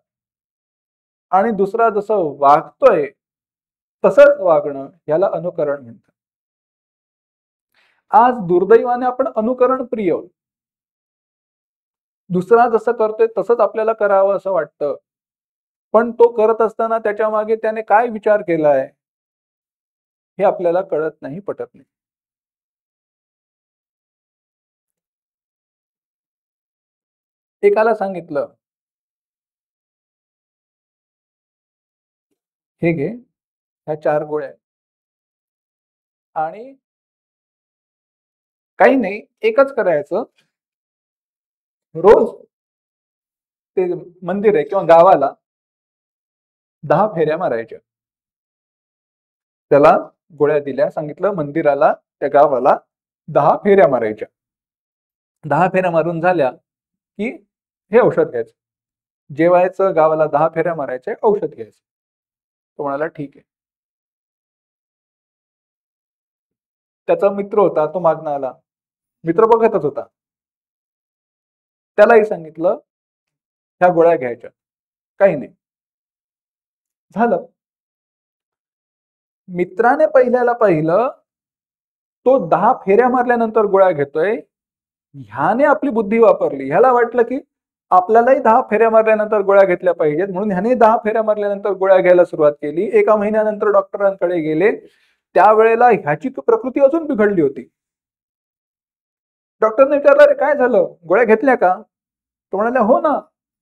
आणि दुसरा जसं वागतोय तसंच वागणं याला अनुकरण म्हणतात. आज दुर्दैवाने आपण अनुकरण प्रिय, दुसरा जसं करतोय तसंच आपल्याला करावं असं वाटतं, पण तो करत असताना त्याच्या मागे त्याने काय विचार केलाय हे आपल्याला कळत नाही, पटत नाही. एकाला सांगितलं, हे घे, ह्या 4 गोळ्या आणि काही नाही, एकच करायचं, रोज ते मंदिर आहे किंवा गावाला 10 फेऱ्या मारायच्या. त्याला गोळ्या दिल्या, सांगितलं मंदिराला, त्या गावाला 10 फेऱ्या मारायच्या. 10 फेऱ्या मारून झाल्या की हे औषध घ्यायचं. जेवायचं, गावाला 10 फेऱ्या मारायच्या, औषध घ्यायचं. तो म्हणाला ठीक आहे. त्याचा मित्र होता, तो मागणं आला. मित्र बघतच होता. त्यालाही सांगितलं ह्या गोळ्या घ्यायच्या, काही नाही. झालं. मित्राने पहिल्याला पाहिलं, तो 10 फेऱ्या मारल्यानंतर गोळ्या घेतोय, ह्याने आपली बुद्धी वापरली. ह्याला वाटलं की आपल्यालाही 10 फेऱ्या मारल्यानंतर गोळ्या घेतल्या पाहिजेत, म्हणून ह्याने 10 फेऱ्या मारल्यानंतर गोळ्या घ्यायला सुरुवात केली. 1 महिन्यानंतर डॉक्टरांकडे गेले. त्यावेळेला ह्याची प्रकृती अजून बिघडली होती. डॉक्टरने विचारलं, अरे काय झालं, गोळ्या घेतल्या का? तो म्हणाला, हो ना,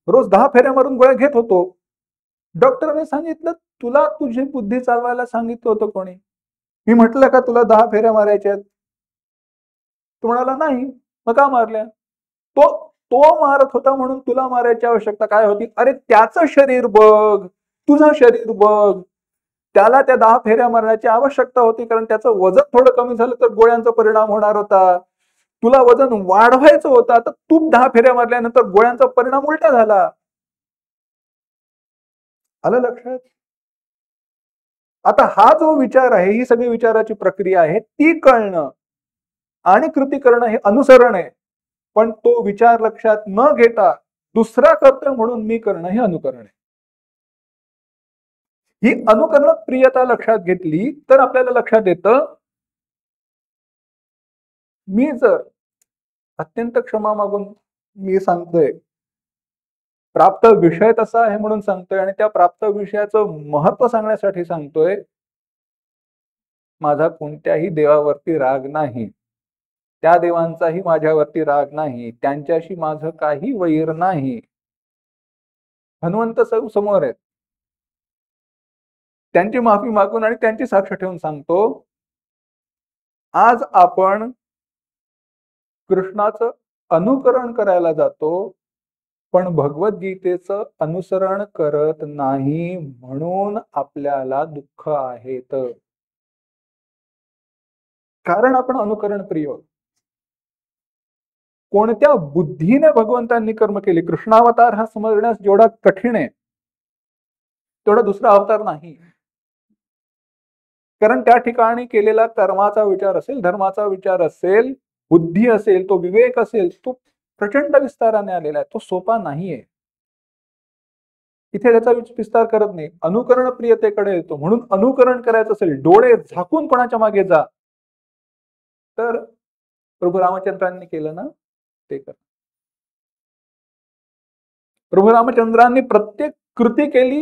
रोज 10 फेऱ्या मारून गोळ्या घेत होतो. डॉक्टरने सांगितलं, तुला तुझी बुद्धी चालवायला सांगितलं होतं कोणी? मी म्हटलं का तुला 10 फेऱ्या मारायच्या? तो म्हणाला, नाही. मग का मारल्या? तो तो मारत होता म्हणून तुला मारायची आवश्यकता काय होती? अरे त्याचं शरीर बघ, तुझं शरीर बघ. त्याला त्या 10 फेऱ्या मारण्याची आवश्यकता होती, कारण त्याचं वजन थोडं कमी झालं तर गोळ्यांचा परिणाम होणार होता. तुला वजन वाढवायचं होतं, तर तू 10 फेऱ्या मारल्यानंतर गोळ्यांचा परिणाम उलटा झाला. आलं लक्षात? आता हा जो विचार आहे, ही सगळी विचाराची प्रक्रिया आहे, ती कळणं आणि कृती करणं हे अनुसरण आहे. पण तो विचार लक्षात न घेता दुसरा करतोय म्हणून मी करणं हे अनुकरण आहे. ही अनुकरण प्रियता लक्षात घेतली तर आपल्याला लक्षात येतं, मी जर अत्यंत क्षमा मागून मी सांगतोय, प्राप्त विषय तसा आहे म्हणून सांगतोय आणि त्या प्राप्त विषयाचं महत्व सांगण्यासाठी सांगतोय, माझा कोणत्याही देवावरती राग नाही, त्या देवांचाही माझ्यावरती राग नाही, त्यांच्याशी माझं काही वैर नाही. हनुमंत समोर आहेत, त्यांची माफी मागून आणि त्यांची साक्ष ठेवून सांगतो, आज आपण कृष्णाचं अनुकरण करायला जातो, पण भगवद्गीतेचं अनुसरण करत नाही, म्हणून आपल्याला दुःख आहेत. कारण आपण अनुकरण प्रिय. कोणत्या बुद्धीने भगवंतांनी कर्म केले? कृष्णावतार हा समजण्यास जेवढा कठीण आहे, तेवढा दुसरा अवतार नाही. कारण त्या ठिकाणी केलेला कर्माचा विचार असेल, धर्माचा विचार असेल, बुद्धी असेल, तो विवेक असेल, तो प्रचंड विस्ताराने आलेला आहे, तो सोपा नाहीये. इथे त्याचा विस्तार करत नाही, अनुकरण प्रियतेकडे येतो. म्हणून अनुकरण करायचं असेल, डोळे झाकून कोणाच्या मागे जा, तर प्रभू रामचंद्रांनी केलं ना ते कर. प्रभू रामचंद्रांनी प्रत्येक कृती केली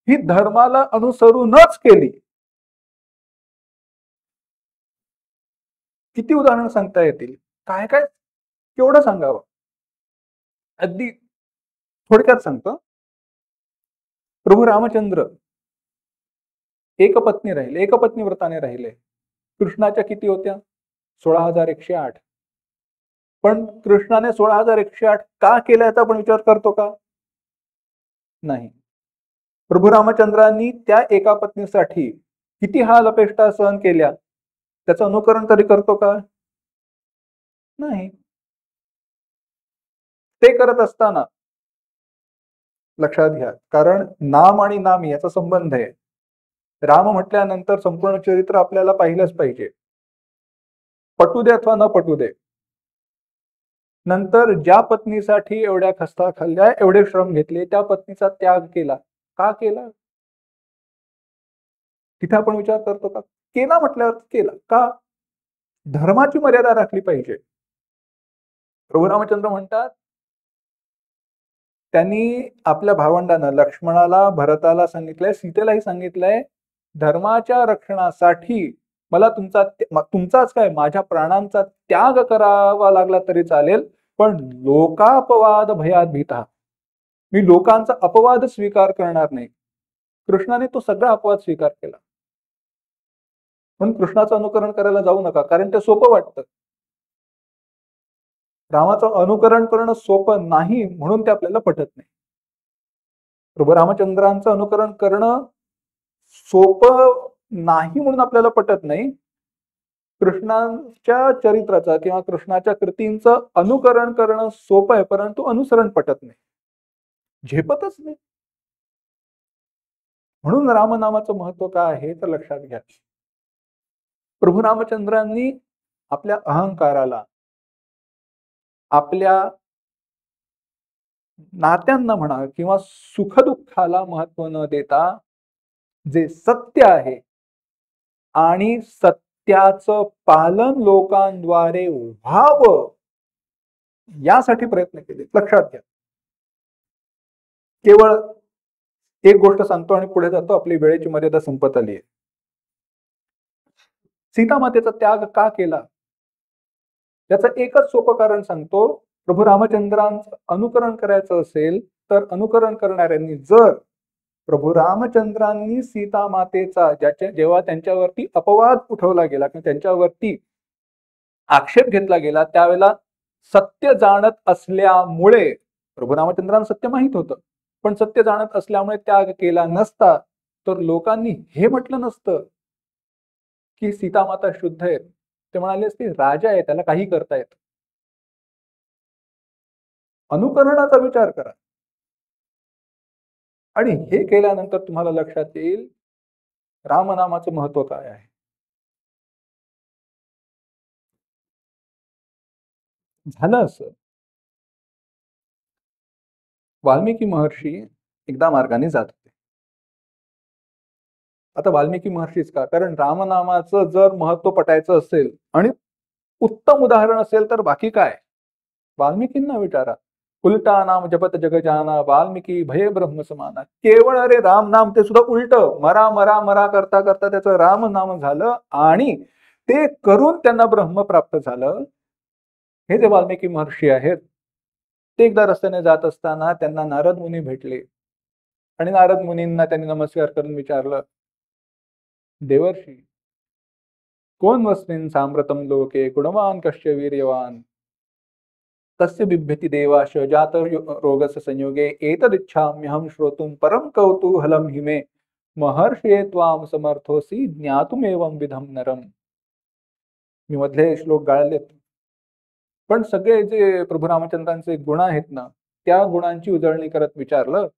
ही धर्माला अनुसरूनच केली. किती उदाहरण सांगता येतील, काय काय केवढं सांगावं. अगदी थोडक्यात सांगतो. प्रभू रामचंद्र एकपत्नी राहिले, एकपत्नी व्रताने राहिले. कृष्णाच्या किती होत्या? 16,108. पण कृष्णाने 16,108 का केला याचा आपण विचार करतो का? नाही. प्रभू रामचंद्रांनी त्या एका पत्नीसाठी किती हाल अपेष्टा सहन केल्या, त्याचं अनुकरण तरी करतो का? नाही. ते करत असताना लक्षात घ्या, कारण नाम आणि नामी याचा संबंध आहे. राम म्हटल्यानंतर संपूर्ण चरित्र आपल्याला पाहिलंच पाहिजे. पटू दे अथवा न पटू दे, नंतर ज्या पत्नीसाठी एवढ्या खस्ता खाल्ल्या, एवढे श्रम घेतले, त्या पत्नीचा त्याग केला. का केला? तिथे आपण विचार करतो का? केला म्हटल्यावर केला का? धर्माची मर्यादा राखली पाहिजे. प्रभू रामचंद्र म्हणतात, त्यांनी आपल्या भावंडांना, लक्ष्मणाला, भरताला सांगितलंय, सीतेलाही सांगितलंय, धर्माच्या रक्षणासाठी मला तुमचाच काय, माझ्या प्राणांचा त्याग करावा लागला तरी चालेल, पण लोकापवाद भयात भीता, मी लोकांचा अपवाद स्वीकार करणार नाही. कृष्णाने तो सगळा अपवाद स्वीकार केला. पण कृष्णाचं अनुकरण करायला जाऊ नका, कारण ते सोपं वाटतं. रामाचं अनुकरण करणं सोपं नाही म्हणून ते आपल्याला पटत नाही. प्रभू रामचंद्रांचं अनुकरण करणं सोपं नाही म्हणून आपल्याला पटत नाही. कृष्णाच्या चरित्राचा किंवा कृष्णाच्या कृतींचं अनुकरण करणं सोपं आहे, परंतु अनुसरण पटत नाही, झेपतच नाही. म्हणून रामनामाचं महत्व काय आहे तर लक्षात घ्या. प्रभू रामचंद्रांनी आपल्या अहंकाराला, आपल्या नात्यांना म्हणा किंवा सुखदुःखाला महत्व न देता जे सत्य आहे आणि सत्याचं पालन लोकांद्वारे व्हावं यासाठी प्रयत्न केले. लक्षात घ्या. केवळ एक गोष्ट सांगतो आणि पुढे जातो, आपली वेळेची मर्यादा संपत आली आहे. सीतामातेचा त्याग का केला याचं एकच सोपं कारण सांगतो. प्रभू रामचंद्रांचं अनुकरण करायचं असेल तर अनुकरण करणाऱ्यांनी जर प्रभू रामचंद्रांनी सीतामातेचा जेव्हा त्यांच्यावरती अपवाद उठवला गेला किंवा त्यांच्यावरती आक्षेप घेतला गेला, त्यावेळेला सत्य जाणत असल्यामुळे, प्रभू रामचंद्रांना सत्य माहित होतं, पण सत्य जाणत असल्यामुळे त्याग केला नसता तर लोकांनी हे म्हटलं नसतं की सीतामाता शुद्ध आहेत. ते म्हणाले असते राजा आहे, त्याला काही करता येत. अनुकरणाचा विचार करा. आणि हे केल्यानंतर तुम्हाला लक्षात येईल रामनामाचं महत्व काय आहे. झालं असं, वाल्मिकी महर्षी एकदा मार्गाने जात होते. आता वाल्मिकी महर्षीच का? कारण रामनामाचं जर महत्व पटायचं असेल आणि उत्तम उदाहरण असेल तर बाकी काय, वाल्मिकींना विचारा. उलटा नाम जपत जग जाना, वाल्मिकी भय ब्रह्म समाना. केवळ अरे राम नाम, ते सुद्धा उलट, मरा मरा मरा करता करता त्याचं राम नाम झालं आणि ते करून त्यांना ब्रह्म प्राप्त झालं. हे जे वाल्मिकी महर्षी आहेत, ते एकदा रस्त्याने जात असताना त्यांना नारद मुनी भेटले आणि नारद मुनींना त्यांनी नमस्कार करून विचारलं, देवर्षी कोण वस्मिन् साम्प्रतं लोके गुणवान कश्य वीर्यवान तस्य बिभ्यति देवाश जात रोगस्य संयोगे एतदिच्छाम्यहं श्रोतुं परम कौतूहलं हि मे महर्षे त्वाम समर्थोसी ज्ञातुमेवं विधम नरम. मी मधले श्लोक गाळलेत, पण सगळे जे प्रभू रामचंद्रांचे गुण आहेत ना, त्या गुणांची उजळणी करत विचारलं,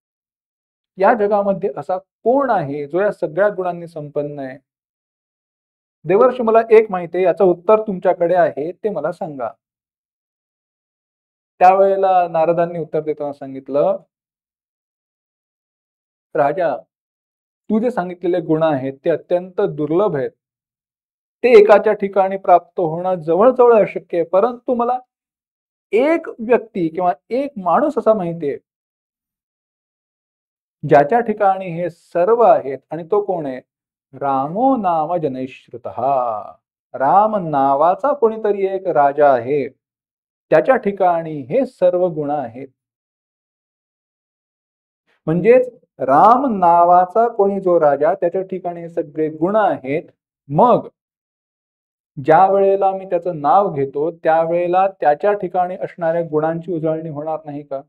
या जगामध्ये असा कोण आहे जो या सगळ्या गुणांनी संपन्न आहे? देवर्षी मला एक माहिती आहे, याचं उत्तर तुमच्याकडे आहे, ते मला सांगा. त्यावेळेला नारदांनी उत्तर देताना सांगितलं, राजा, तू जे सांगितलेले गुण आहेत ते अत्यंत दुर्लभ आहेत. ते एकाच्या ठिकाणी प्राप्त होणं जवळजवळ अशक्य आहे, परंतु मला एक व्यक्ती किंवा एक माणूस असा माहिती आहे ज्याच्या ठिकाणी हे सर्व आहेत, आणि तो कोण आहे? रामो नाम जनैश्रुतः. राम नावाचा कोणीतरी एक राजा आहे, त्याच्या ठिकाणी हे सर्व गुण आहेत. म्हणजेच राम नावाचा कोणी जो राजा, त्याच्या ठिकाणी सगळे गुण आहेत. मग ज्या वेळेला मी त्याचं नाव घेतो त्यावेळेला त्याच्या ठिकाणी असणाऱ्या गुणांची उजळणी होणार नाही का?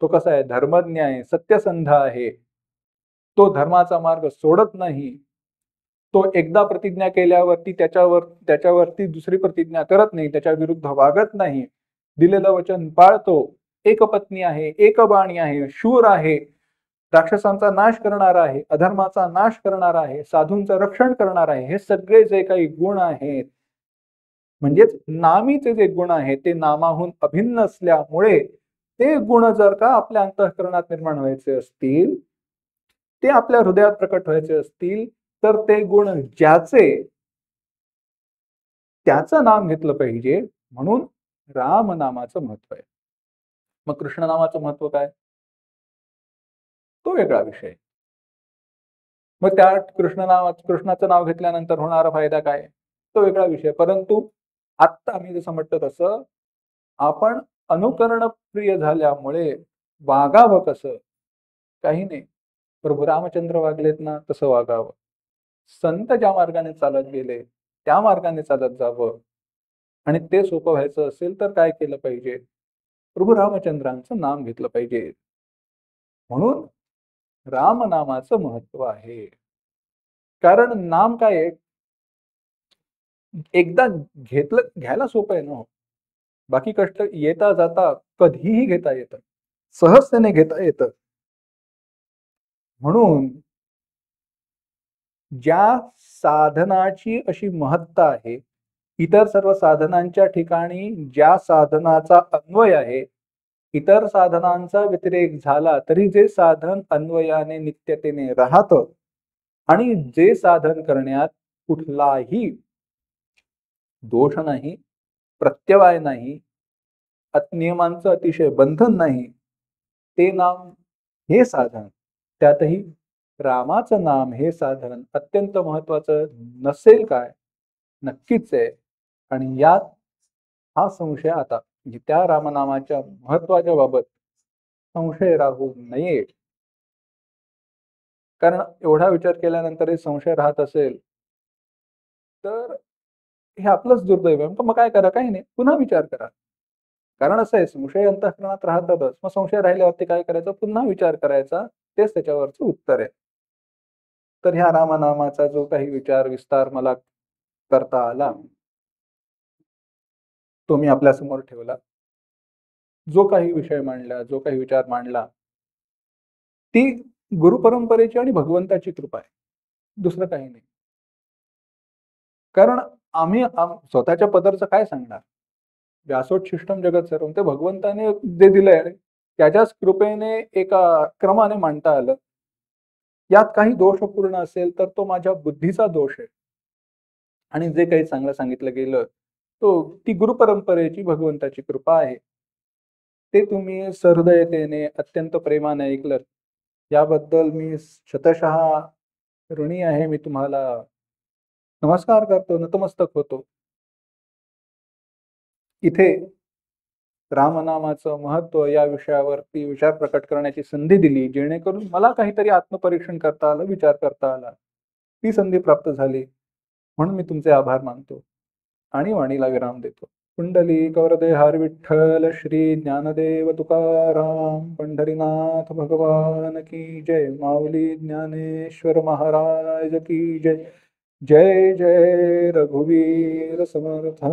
तो कसा आहे? धर्मज्ञ आहे, सत्यसंध आहे, तो धर्माचा मार्ग सोडत नाही. तो एकदा प्रतिज्ञा केल्यावरती त्याच्यावरती दुसरी प्रतिज्ञा करत नाही, त्याच्या विरुद्ध वागत नाही, दिलेलं वचन पाळतो, एकपत्नी आहे, एकबाणी आहे, शूर आहे, राक्षसांचा नाश करणारा आहे, अधर्माचा नाश करणारा आहे, साधूंचं रक्षण करणारा आहे. हे सगळे जे काही गुण आहेत म्हणजेच नामीचे जे गुण आहे ते नामाहून अभिन्न असल्यामुळे ते गुण जर का आपल्या अंतःकरणात निर्माण व्हायचे असतील, ते आपल्या हृदयात प्रकट व्हायचे असतील, तर ते गुण ज्याचे त्याचं नाम घेतलं पाहिजे. म्हणून राम नामाचं महत्व आहे. मग कृष्ण नामाचं महत्व काय? तो वेगळा विषय. मग त्या कृष्णाचं नाव घेतल्यानंतर होणारा फायदा काय? तो वेगळा विषय. परंतु आत्ता मी जसं म्हटलं तसं आपण अनुकरण प्रिय झाल्यामुळे वागावं कसं? काही नाही. प्रभू रामचंद्र वागलेत ना, तसं वागावं. संत ज्या मार्गाने चालत गेले, त्या मार्गाने चालत जावं. आणि ते सोपं व्हायचं असेल तर काय केलं पाहिजे? प्रभू रामचंद्रांचं नाम घेतलं पाहिजे. म्हणून रामनामाचं महत्व आहे. कारण नाम काय आहे, एकदा घ्यायला सोपं आहे ना हो. बाकी कष्ट येता जाता कधीही घेता येतं. सहजतेने घेता येतं. म्हणून ज्या साधनाची अशी महत्ता आहे, इतर सर्व साधनांच्या ठिकाणी ज्या साधनाचा अन्वय आहे, इतर साधनांचा व्यतिरेक झाला तरी जे साधन अन्वयाने नित्यतेने राहतं आणि जे साधन करण्यात कुठलाही दोष नाही, प्रत्यवाय नाही, नियमांचं अतिशय बंधन नाही, ते नाम हे साधन, त्यातही रामाचं नाम हे साधन अत्यंत महत्वाचं नसेल काय? नक्कीच आहे. आणि यात हा संशय आता म्हणजे त्या रामनामाच्या महत्वाच्या बाबत संशय राहू नये. कारण एवढा विचार केल्यानंतरही संशय राहत असेल, तर हे आपलंच दुर्दैव आहे. तर मग काय करा? काही नाही. पुन्हा विचार करा. कारण असं आहे, संशय अंतःकरणात राहतातच. मग संशय राहिल्यावरती काय करायचं? पुन्हा विचार करायचा. तेच त्याच्यावरचं उत्तर आहे. तर ह्या रामनामाचा जो काही विचार विस्तार मला करता आला, तो मी आपल्यासमोर ठेवला. जो काही विषय मांडला, जो काही विचार मांडला, ती गुरुपरंपरेची आणि भगवंताची कृपा आहे. दुसरं काही नाही. कारण आम्ही स्वतःच्या पदरचं काय सांगणार? व्यासोच्छिष्टम जगत सर्वम ते भगवंताने जे दिलंय, त्याच्याच कृपेने एका क्रमाने मांडता आलं. यात काही दोषपूर्ण असेल तर तो माझ्या बुद्धीचा दोष आहे. आणि जे काही चांगलं सांगितलं गेलं, ती गुरुपरंपरेची भगवंताची कृपा आहे. ते तुम्ही सहृदयतेने, अत्यंत प्रेमाने ऐकलत. याबद्दल मी शतशः ऋणी आहे. मी तुम्हाला नमस्कार करतो, नतमस्तक होतो. इथे रामनामाचं महत्त्व या विषयावरती विचार प्रकट करण्याची संधी दिली, जेणेकरून मला काहीतरी आत्मपरीक्षण करता आलं, विचार करता आला. ती संधी प्राप्त झाली, म्हणून मी तुमचे आभार मानतो आणि वाणीला विराम देतो. कुंडलिक वरदे हर विठ्ठल श्री ज्ञानदेव तुकाराम पंढरीनाथ भगवान की जय. माऊली ज्ञानेश्वर महाराज की जय. जय जय रघुवीर समर्थ.